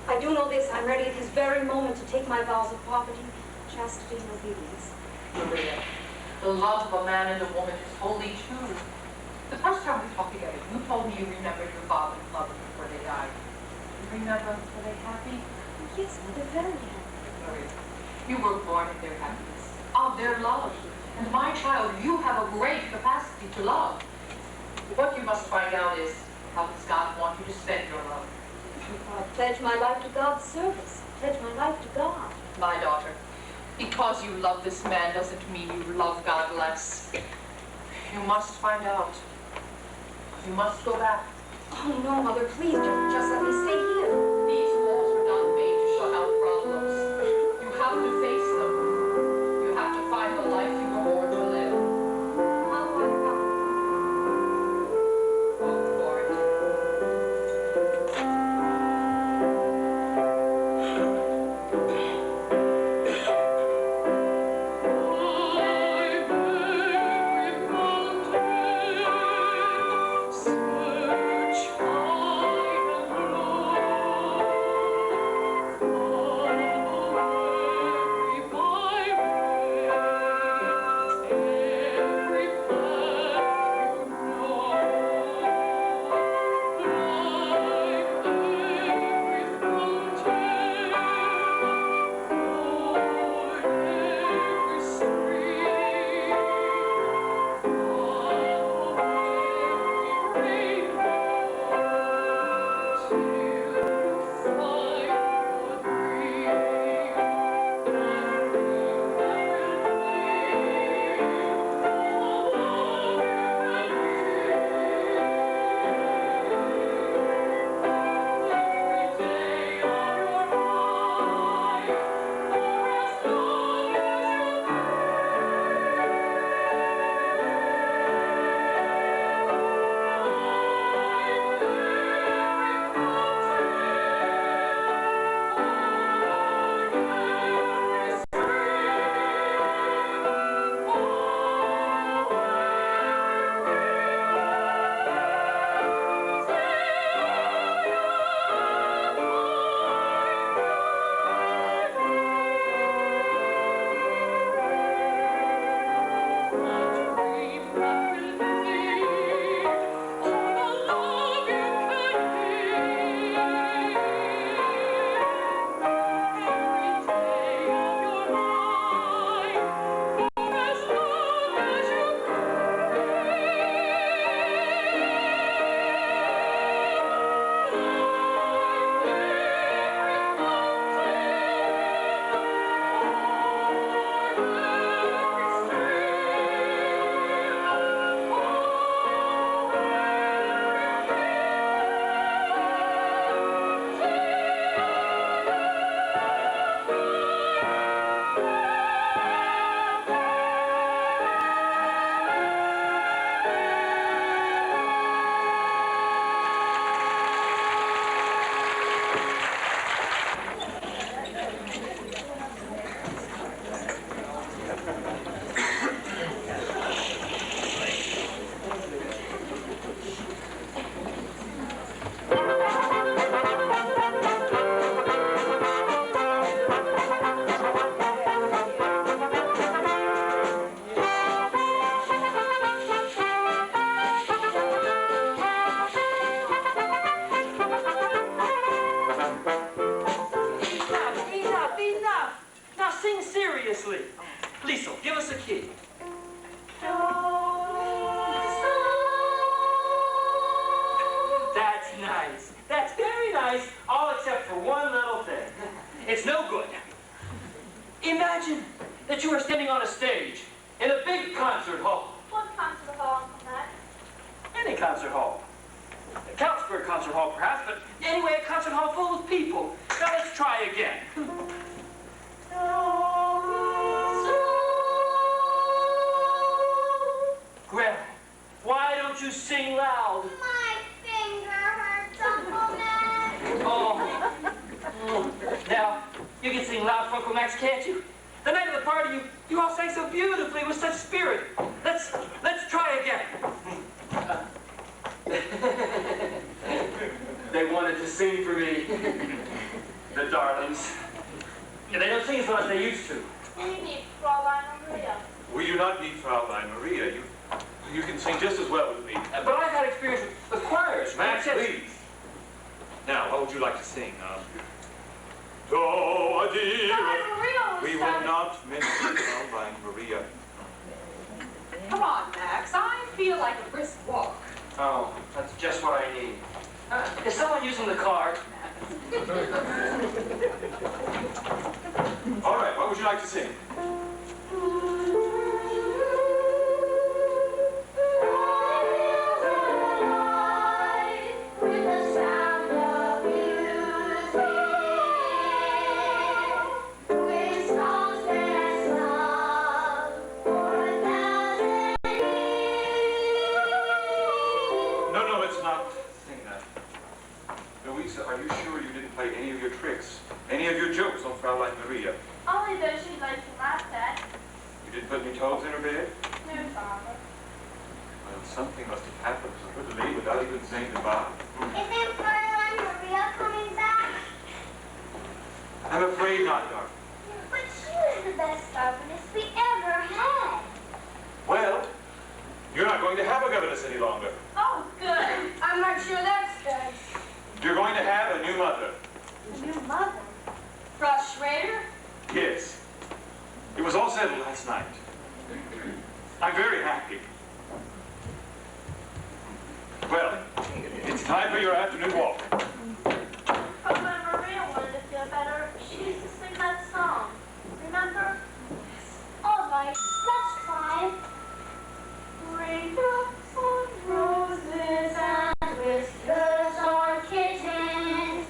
I do know this. I'm ready at this very moment to take my vows of poverty, chastity, and obedience. Maria, the love of a man and a woman is holy too. The first time we talked together, you told me you remembered your father and mother before they died. You remember, were they happy? Yes, Mother, very happy. Maria, you were born in their happiness, of their love. And my child, you have a great capacity to love. What you must find out is, how does God want you to spend your love? I pledge my life to God's service. Pledge my life to God. My daughter, because you love this man doesn't mean you love God less. You must find out. You must go back. Oh, no, Mother, please don't just let me stay here. These walls are not made to shut out problems. You have to face them. You have to find the life you were born to live. How do I find? Go for it. Search high and nicely. Liesel, give us a key. That's nice. That's very nice, all except for one little thing. It's no good. Imagine that you are standing on a stage in a big concert hall. What concert hall, Uncle Max? Any concert hall. A Couchsburg concert hall, perhaps, but anyway, a concert hall full of people. Now let's try again. Grandma, why don't you sing loud? My finger hurts, Uncle Max. Oh. Now, you can sing loud for Uncle Max, can't you? The night of the party, you all sang so beautifully with such spirit. Let's try again. They wanted to sing for me. The darlings. Yeah, they don't sing as well as they used to. We need Fraulein Maria. We do not need Fraulein Maria. You can sing just as well with me. But I've had experience with choirs. Max, please. Now, what would you like to sing? Oh, dear. We will not mention Fraulein Maria. Come on, Max. I feel like a brisk walk. Oh, that's just what I need. Is someone using the card? All right, what would you like to sing? No, it's not. Sing that. Louisa, are you sure you didn't play any of your tricks? Any of your jokes on Fraulein Maria? Only those she'd like to laugh at. You didn't put any toads in her bed? No, Father. Well, something must have happened for her to leave without even saying goodbye. Isn't Fraulein Maria coming back? I'm afraid not, darling. But she was the best governess we ever had. Well, you're not going to have a governess any longer. Oh, good. I'm not sure that's good. You're going to have a new mother. A new mother? Russ Schrader? Yes. It was all settled last night. I'm very happy. Well, it's time for your afternoon walk. Fraulein Maria wanted to feel better. She used to sing that song. Remember? All right, let's try. Raindrops on roses and whiskers on kittens,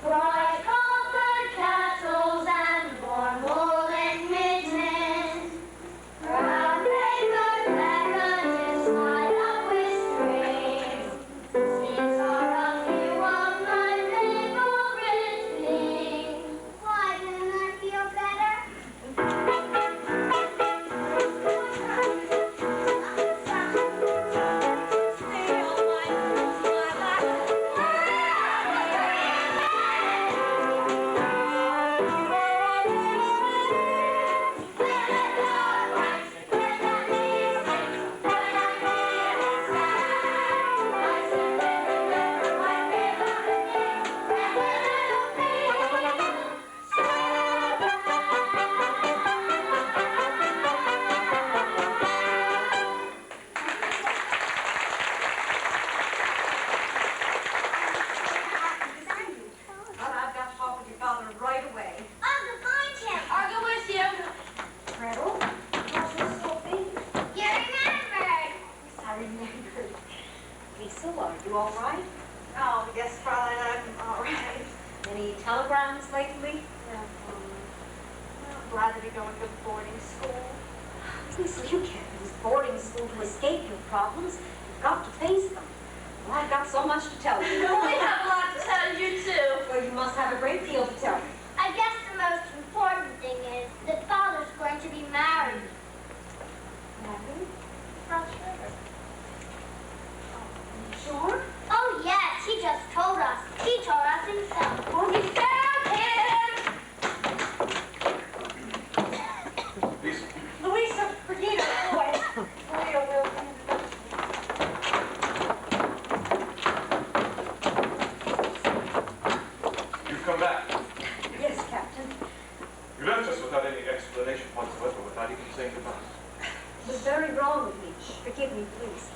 bright colored kettles and warm woolen mittens, brown paper beckons inside up with strings. These are a few of my favorite things. Why didn't I feel better? I've got to talk with your father right away. I'll go find him. I'll go with you. Gretel, what's this so big? You remembered. Yes, I remembered. Lisa, are you all right? Oh, yes, Fraulein, I'm all right. Any telegrams lately? I'm glad to be going to boarding school. Lisa, you can't use boarding school to escape your problems. You've got to face them. Well, I've got so much to tell you. We have a lot to tell you, too. Well, you must have a great deal to tell me. I guess the most important thing is that Father's going to be married. Married? Not sure. Sure? Oh, yes, he just told us. He told us himself. Well, you found him! Lisa. Louisa, Regina, boy. Maria will. You've come back. Yes, Captain. You left us without any explanation whatsoever, without even saying goodbye. It was very wrong of me. Forgive me, please.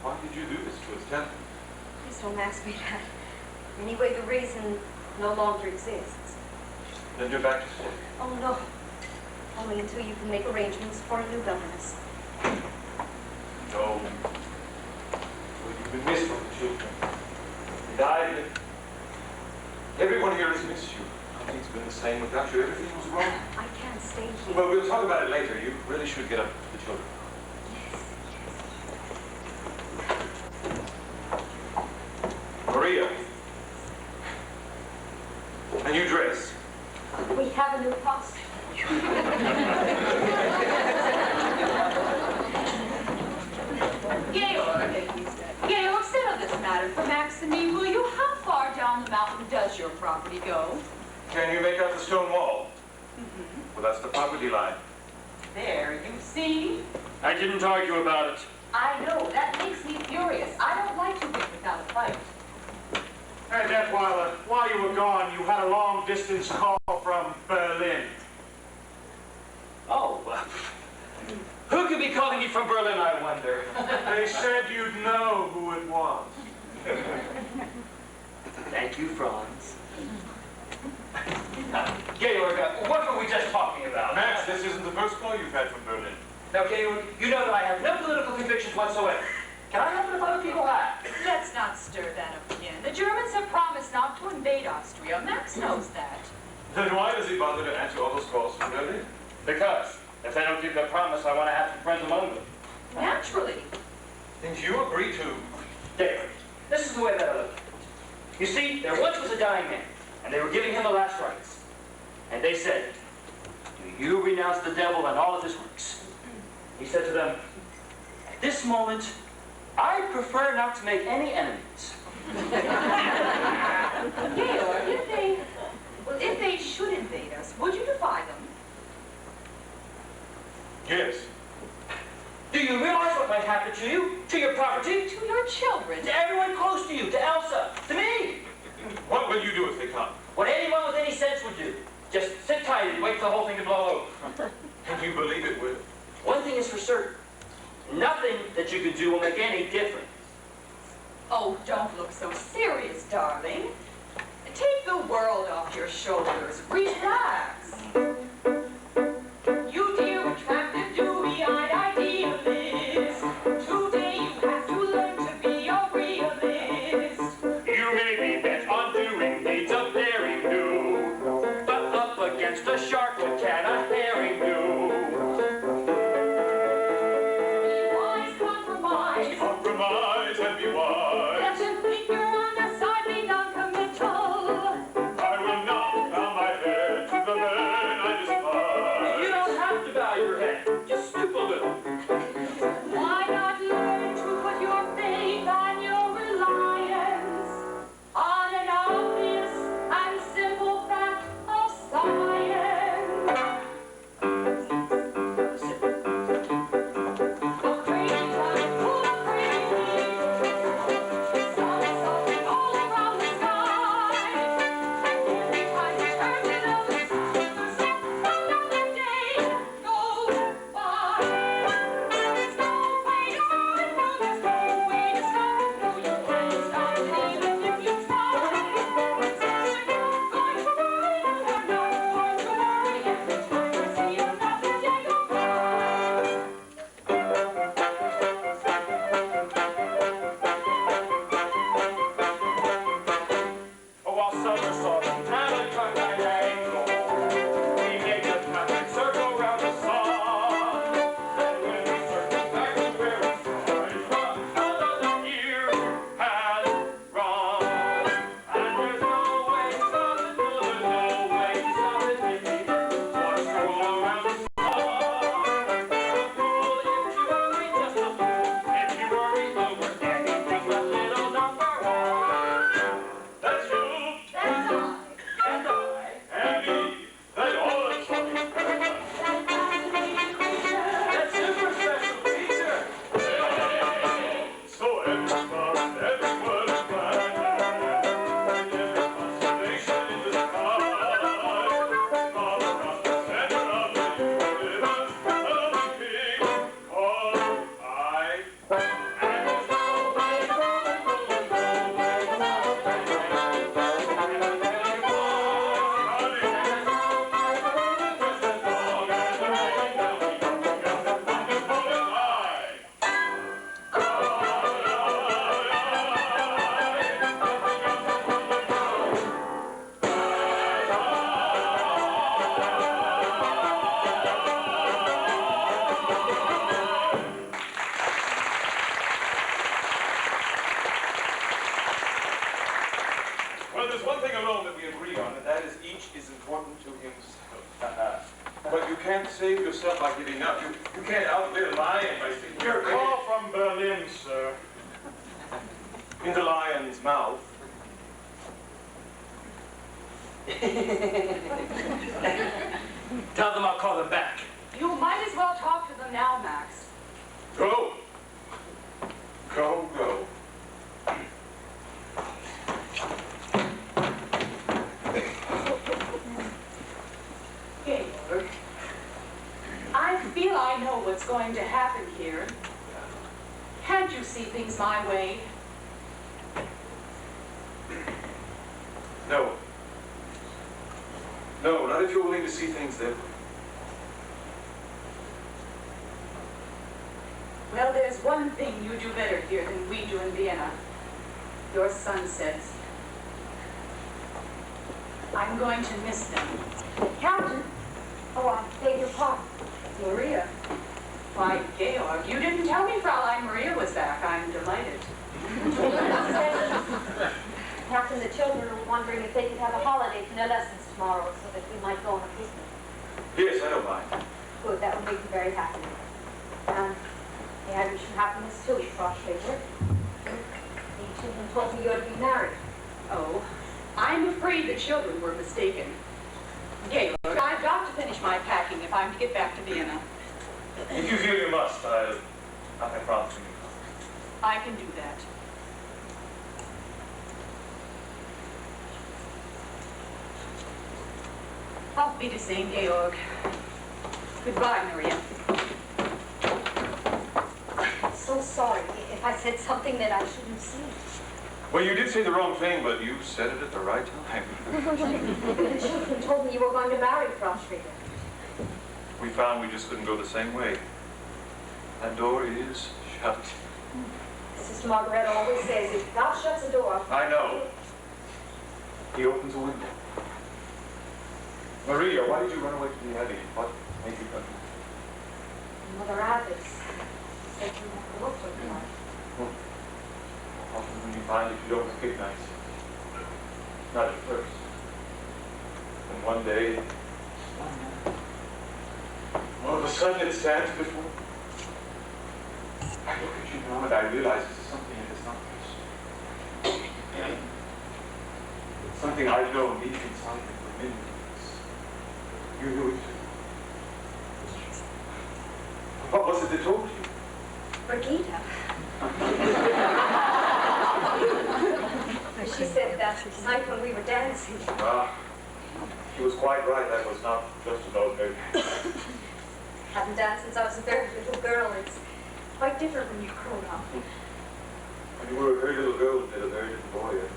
Why did you do this to us? Tell me. Please don't ask me that. Anyway, the reason no longer exists. Then you're back to stay. Oh, no. Only until you can make arrangements for a new governess. No. Well, you've been missed from the children. You died. Everyone here has missed you. Nothing's been the same without you. Everything was wrong. I can't stay here. Well, we'll talk about it later. You really should get up to the children. Maria. A new dress. We have a new costume. Georg, settle this matter for Maximine, will you? How far down the mountain does your property go? Can you make out the stone wall? Mm-hmm. Well, that's the property line. There, you see? I didn't argue about it. I know, that makes me furious. I don't like to win without a fight. And that while you were gone, you had a long-distance call from Berlin. Oh, who could be calling me from Berlin, I wonder? They said you'd know who it was. Thank you, Franz. Georg, what were we just talking about? Max, this isn't the first call you've had from Berlin. Now, Georg, you know that I have no political convictions whatsoever. Can I happen if other people have? Let's not stir that up again. The Germans have promised not to invade Austria. Max knows that. Then why does he bother to answer all those calls from Berlin? Because if they don't keep their promise, I want to have some friends among them. Naturally. Things you agree to. Georg, this is the way that I look at it. You see, there once was a dying man, and they were giving him the last rites. And they said, "Do you renounce the devil and all of his works?" He said to them, "At this moment, I prefer not to make any enemies." Georg, if they should invade us, would you defy them? Yes. Do you realize what might happen to you, to your property, To your children. to everyone close to you, to Elsa, to me? What will you do if they come? What anyone with any sense would do. Just sit tight and wait for the whole thing to blow over. And you believe it will? One thing is for certain. Nothing that you can do will make any difference. Oh, don't look so serious, darling. Take the world off your shoulders. Relax. You dear, attractive, dewy-eyed idealist. Today you have to learn to be a realist. You may be bent on doing deeds of daring do, but up against a shark, what can a herring do? Be wise, compromise. Compromise and be wise. Let them think you're on their side, be non-committal. alone that we agree on, and that is each is important to himself. But you can't save yourself by giving up. You can't outlive a lion by sticking Your call from Berlin, sir. in the lion's mouth. Tell them I'll call them back. You might as well talk to them now, Max. Go. Go, go. Georg, I feel I know what's going to happen here. Can't you see things my way? No. No, not if you're willing to see things their way. Well, there's one thing you do better here than we do in Vienna. Your sunsets. I'm going to miss them. Captain. Oh, I beg your pardon. Maria. Why, Georg, you didn't tell me Fraulein Maria was back. I'm delighted. Captain, the children are wondering if they could have a holiday from their lessons tomorrow so that we might go on a picnic. Yes, I don't mind. Good, that would make me very happy. And may I wish you happiness too, Frost Favorite. The children told me you're to be married. Oh, I'm afraid the children were mistaken. Georg, I've got to finish my packing if I'm to get back to Vienna. If you feel you must, I promise you. I can do that. Auf Wiedersehen, Georg. Goodbye, Maria. I'm so sorry if I said something that I shouldn't say. Well, you did say the wrong thing, but you said it at the right time. The children told me you were going to marry Frost Favorite. We found we just couldn't go the same way. That door is shut. Sister Margaret always says, if God shuts a door... I know. He opens a window. Maria, why did you run away from the abbey? What made you come? Mother Alice said you have to look for her. Often when you find it, you don't recognize it. Not at first. And one day, all of a sudden it stands before me. I look at you now and I realize this is something that is not personal. It's something I've known deep inside me for many years. You knew it too. What was it that told you? Brigitte. She said that night when we were dancing. She was quite right. That was not just about her. Haven't danced since I was a very little girl. It's quite different when you're grown up. When you were a very little girl and did a very little boy, isn't it?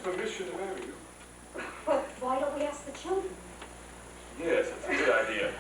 Permission to marry you. Well, why don't we ask the children? Yes, that's a good idea.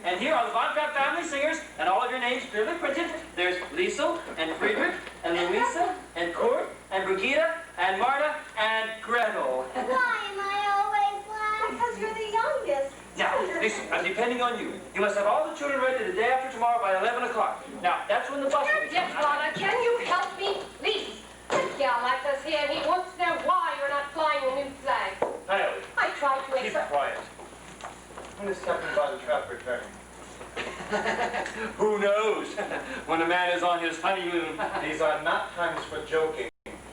And here are the Von Trapp family singers, and all of your names clearly printed. There's Liesel, and Friedrich, and Louisa, and Kurt, and Brigitte, and Marta, and Gretel. Why am I always last? Because you're the youngest. Now, listen, I'm depending on you. You must have all the children ready the day after tomorrow by 11 o'clock. Now, that's when the bus will be. Yes, Lana, can you help me, please? This gal like us here, and he wants to know why you're not flying the new flag. Naomi, I tried to keep explain. quiet. When is Captain Von Trapp returning? Who knows? When a man is on his this honeymoon. These are not times for joking.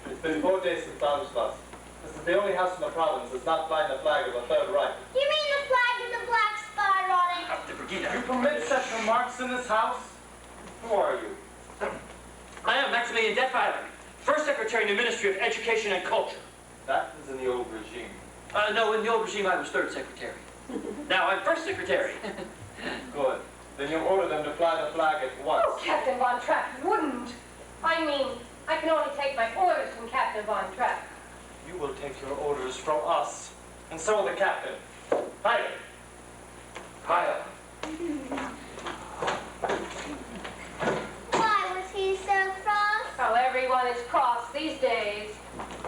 It's been 4 days since I was lost. This is the only house in the province that's not flying the flag of the Third Reich. You mean the flag with the black spot on it? Up to Brigida. You permit such remarks in this house? Who are you? I am Maximilian Detweiler, First Secretary in the Ministry of Education and Culture. That was in the old regime. No, in the old regime I was Third Secretary. Now I'm First Secretary. Good. Then you order them to fly the flag at once. Oh, Captain Von Trapp, you wouldn't. I mean, I can only take my orders from Captain Von Trapp. You will take your orders from us. And so will the captain. Hide. Hiya. Why was he so cross? Well, everyone is cross these days.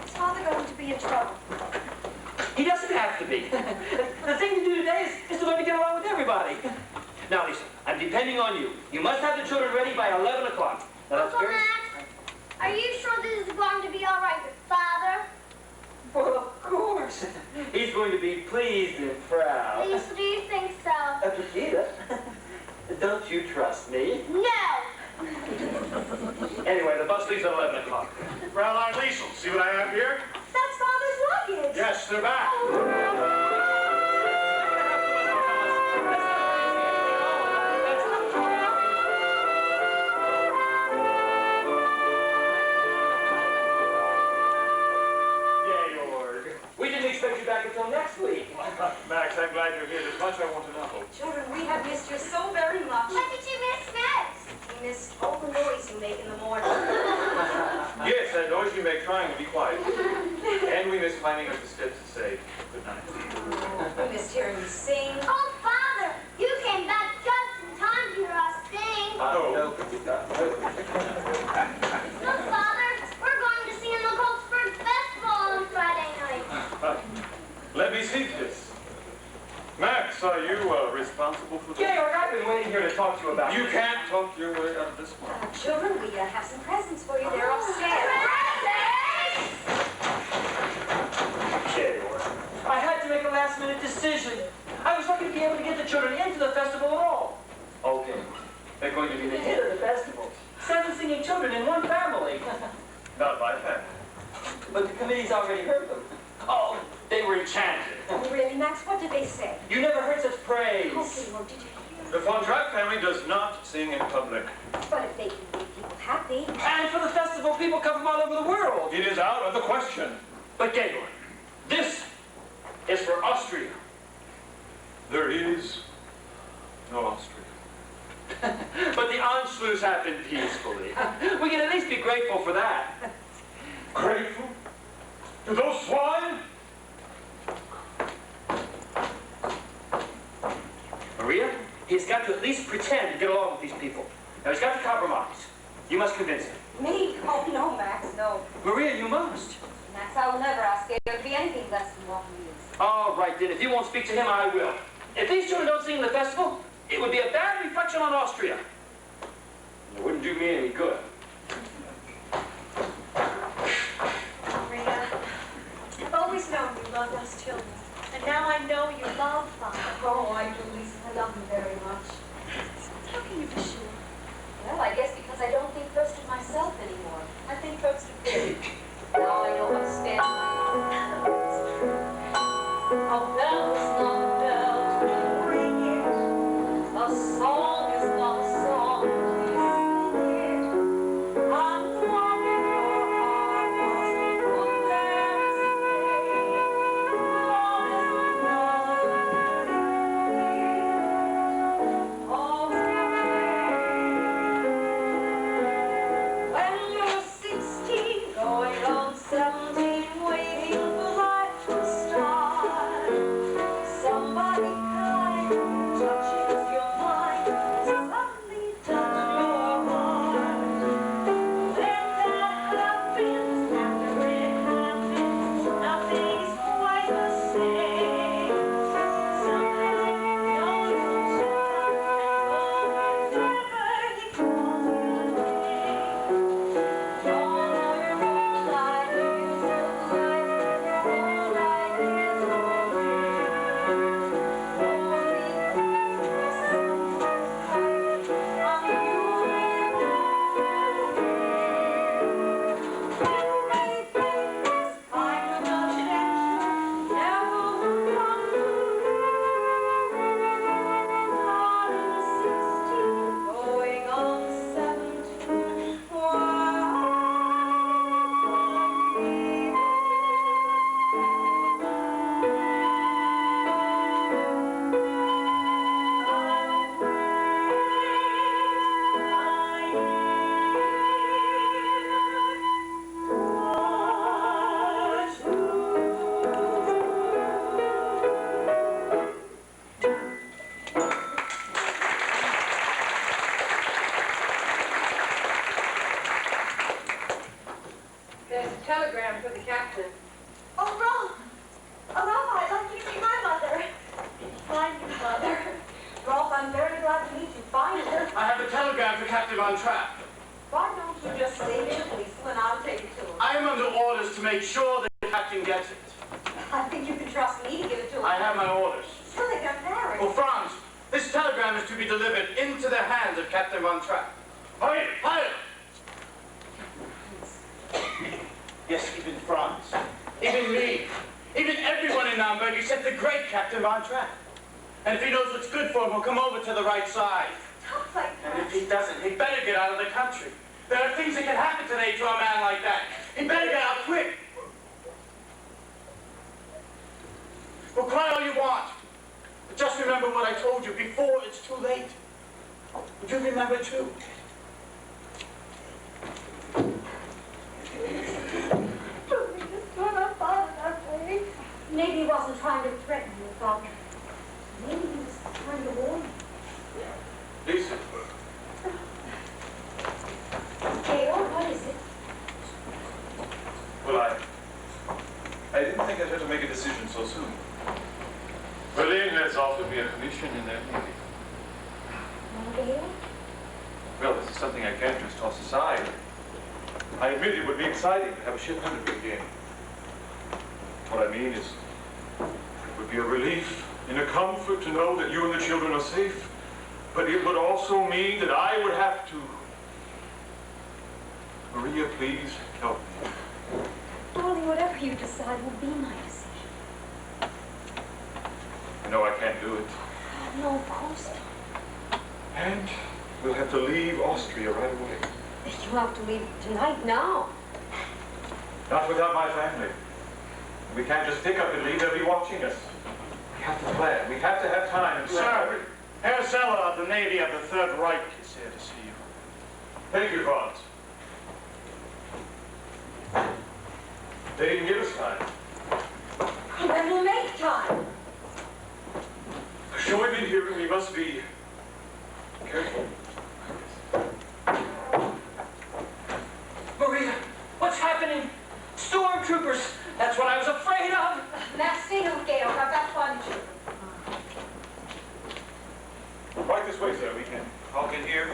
Is Father going to be in trouble? He doesn't have to be. The thing to do today is to learn to get along with everybody. Now, Lisa, I'm depending on you. You must have the children ready by 11 o'clock. Uncle Max, are you sure this is going to be all right with Father? Well, of course. He's going to be pleased and proud. Lisa, do you think so? Brigida, don't you trust me? No! Anyway, the bus leaves at 11 o'clock. Fraulein Liesel, see what I have here? That's Father's luggage. Yes, they're back. We didn't expect you back until next week. Max, I'm glad you're here. There's much I want to know. Children, we have missed you so very much. What did you miss next? We missed all the noise you make in the morning. Yes, that noise you make trying to be quiet. And we miss climbing up the steps to say good night. We missed hearing you sing. Oh, Father, you came back just in time to hear us sing. No. Look, Father, we're going to sing in the Coltsburg Festival on Friday night. Let me see this. Max, are you responsible for this? Georg, I've been waiting here to talk to you about You this. can't talk your way out of this one. Children, we have some presents for you. They're upstairs. Georg, I had to make a last-minute decision. I was lucky to be able to get the children into the festival at all. Okay, they're going to be the hit of the festival. 7 singing children in one family. Not my family. But the committee's already heard them. Oh, they were enchanted. Oh, really, Max? What did they say? You never heard such praise. Oh, Seymour, did you hear? The Von Trapp family does not sing in public. But if they can make people happy. And for the festival, people come from all over the world. It is out of the question. But Georg, this is for Austria. There is no Austria. But the Anschluss happened peacefully. We can at least be grateful for that. Grateful? To those swine? Maria, he's got to at least pretend to get along with these people. Now, he's got to compromise. You must convince him. Me? Oh, no, Max, no. Maria, you must. Max, I will never ask Gail to be anything less than what he is. All right, then. If you won't speak to him, I will. If these children don't sing in the festival, it would be a bad reflection on Austria. It wouldn't do me any good. Maria, I've always known you loved us children. And now I know you love Father. Oh, I do, Lisa. I love him very much. How can you be sure? Well, I guess because I don't think first of myself anymore. I think first of him. Now I know how to stand my Oh, bells, not bells, ringing. A song is not a song. telegram for the captain. Oh, Rolf! Oh, Rolf, I'd like you to meet my mother. My new mother. Rolf, I'm very glad to meet you, finally. I have a telegram for Captain Von Trapp. Why don't you just say to the policeman and I'll take it to him? I am under orders to make sure that the captain gets it. I think you can trust me to give it to him. I have my orders. Sure, they got married. Well, Franz, this telegram is to be delivered into the hands of Captain Von Trapp. Hurry! Hurry! Yes, even Franz, even me, even everyone in Naumburg except the great Captain Von Trapp. And if he knows what's good for him, he'll come over to the right side. Talk like that. And if he doesn't, he'd better get out of the country. There are things that can happen today to a man like that. He'd better get out quick. Well, cry all you want. But just remember what I told you before it's too late. Would you remember too? Maybe he wasn't trying to threaten you, Father. Maybe he was trying to warn you. Lisa. Gail, what is it? Well, I didn't think I'd have to make a decision so soon. Berlin has offered me a commission in their navy. Gail? Well, this is something I can't just toss aside. I admit it would be exciting to have a ship under again. What I mean is, it would be a relief and a comfort to know that you and the children are safe. But it would also mean that I would have to... Maria, please help me. Darling, whatever you decide will be my decision. I know I can't do it. No, of course not. And we'll have to leave Austria right away. You have to leave tonight now. Not without my family. We can't just pick up and leave. They'll be watching us. We have to plan. We have to have time and plan. Sir, Herr Zeller of the Navy of the Third Reich is here to see you. Thank you, Franz. They didn't give us time. Then we'll make time. Show him in here and we must be careful. Maria, what's happening? Stormtroopers! That's what I was afraid of! Merci, Gail. I've got fun. Right this way, sir. We can talk in here.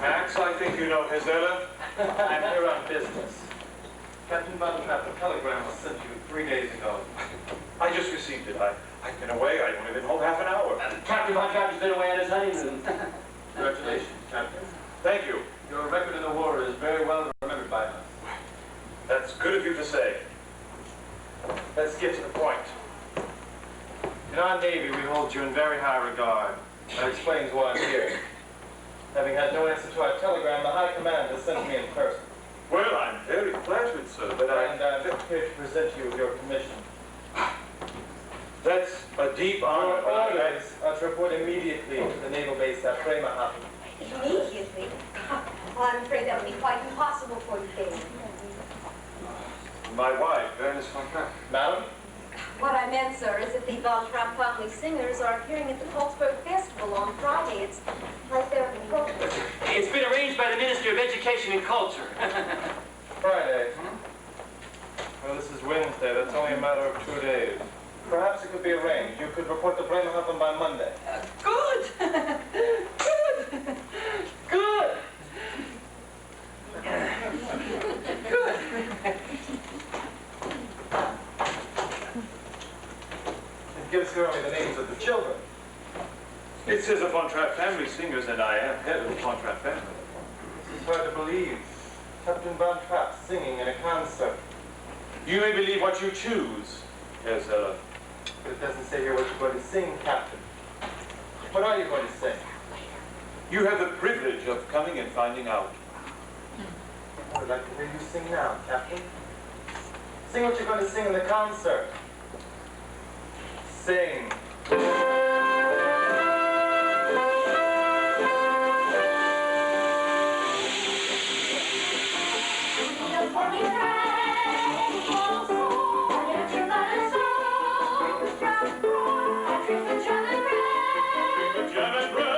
Max, I think you know Hezella. I'm here on business. Captain Von Trapp, a telegram was sent to you 3 days ago. I just received it. I've been away. I've only been home half an hour. Captain Von Trapp has been away on his honeymoon. Congratulations, Captain. Thank you. Your record in the war is very well remembered by us. That's good of you to say. Let's get to the point. In our Navy, we hold you in very high regard. That explains why I'm here. Having had no answer to our telegram, the High Command has sent me in person. Well, I'm very flattered, sir, but And I'm here to present you with your commission. That's a deep honor. Your orders are to report immediately to the naval base at Bremerhaven. Immediately? Well, I'm afraid that would be quite impossible for you, Gail. My wife, Baroness von Trapp. Madam? What I meant, sir, is that the Von Trapp family singers are appearing at the Coltsburg Festival on Friday. It's like they're in program. It's been arranged by the Ministry of Education and Culture. Friday. Well, this is Wednesday. That's only a matter of 2 days. Perhaps it could be arranged. You could report to Bremerhaven by Monday. Good! Good! Good! Good! It gives here only the names of the children. It says a Von Trapp family singers, and I am head of the Von Trapp family. This is hard to believe. Captain Von Trapp singing in a concert. You may believe what you choose, as But it doesn't say here what you're going to sing, Captain. What are you going to sing? you have the privilege of coming and finding out. I'd like to hear you sing now, Captain. Sing what you're going to sing in the concert. Sing. German bread.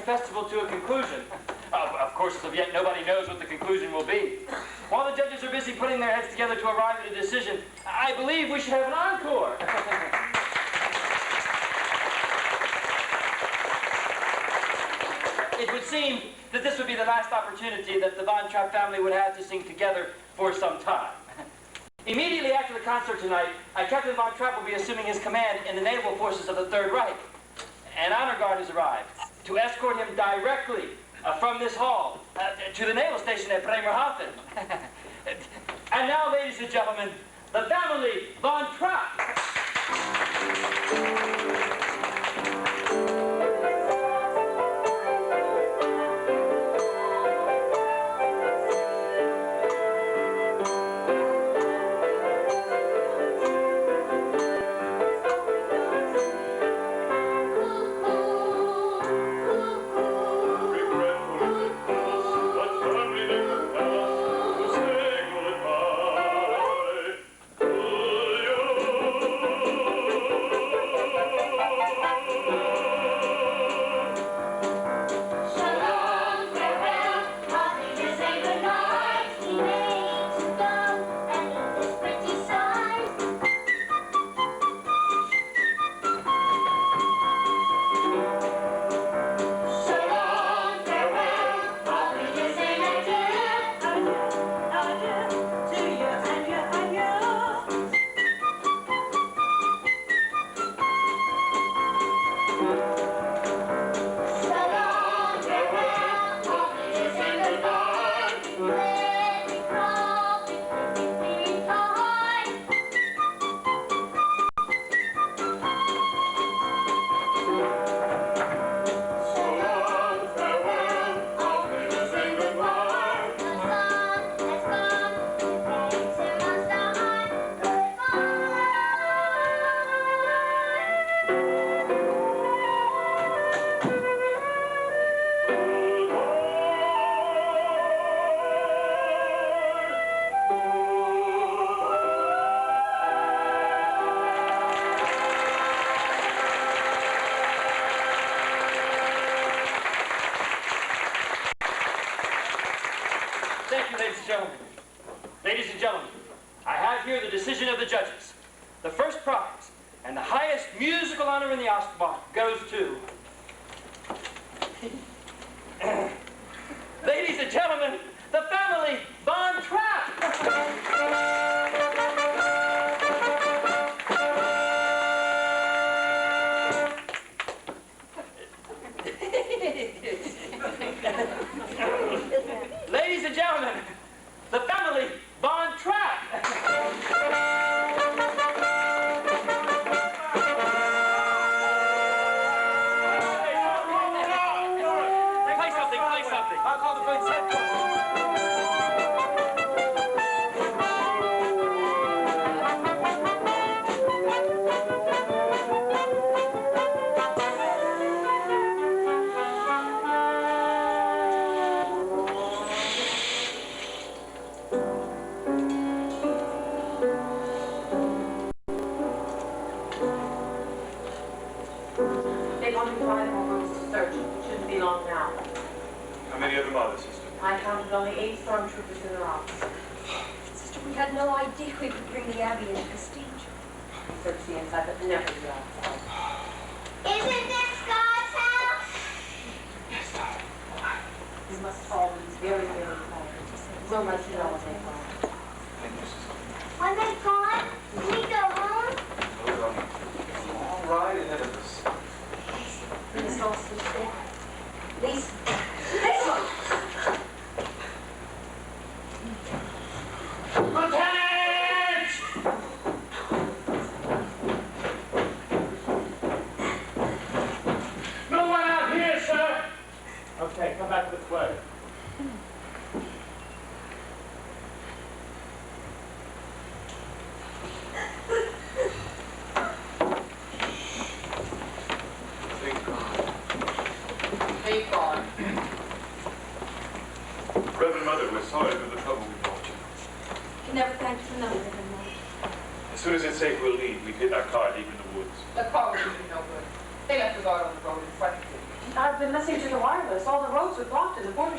festival to a conclusion. Of course, as of yet, nobody knows what the conclusion will be. While the judges are busy putting their heads together to arrive at a decision, I believe we should have an encore. It would seem that this would be the last opportunity that the Von Trapp family would have to sing together for some time. Immediately after the concert tonight, Captain Von Trapp will be assuming his command in the naval forces of the Third Reich. An honor guard has arrived to escort him directly from this hall to the naval station at Bremerhaven. And now, ladies and gentlemen, the family Von Trapp. Thank you, ladies and gentlemen. Ladies and gentlemen, I have here the decision of the judges. The first prize and the highest musical honor in the Ostmark goes to... Ladies and gentlemen, the family Von Trapp. Ladies and gentlemen, the family Von Trapp. Play something. I'll call the police. They've only 5 more rooms to search. It shouldn't be long now. How many of them are there, sister? I counted only 8 stormtroopers in the office. Sister, we had no idea we would bring the Abbey into prestige. I searched the inside, but never the outside. Isn't this God's house? Yes, darling. You must all be very, very tired. We'll let you know when they come. Thank you, sister. When they're gone, can we go home? All right, ahead of us. Miss Austin, Lisa. Lisa! Lieutenant! No one out here, sir. Okay, come back this way. Thank God. Reverend Mother, we're sorry for the trouble we brought you. You can never thank you enough, Reverend Mother. As soon as it's safe, we'll leave. We've hit our car deep in the woods. The car was really no good. They left the guard on the road in front of you. I've been listening to the wireless. All the roads are blocked and the border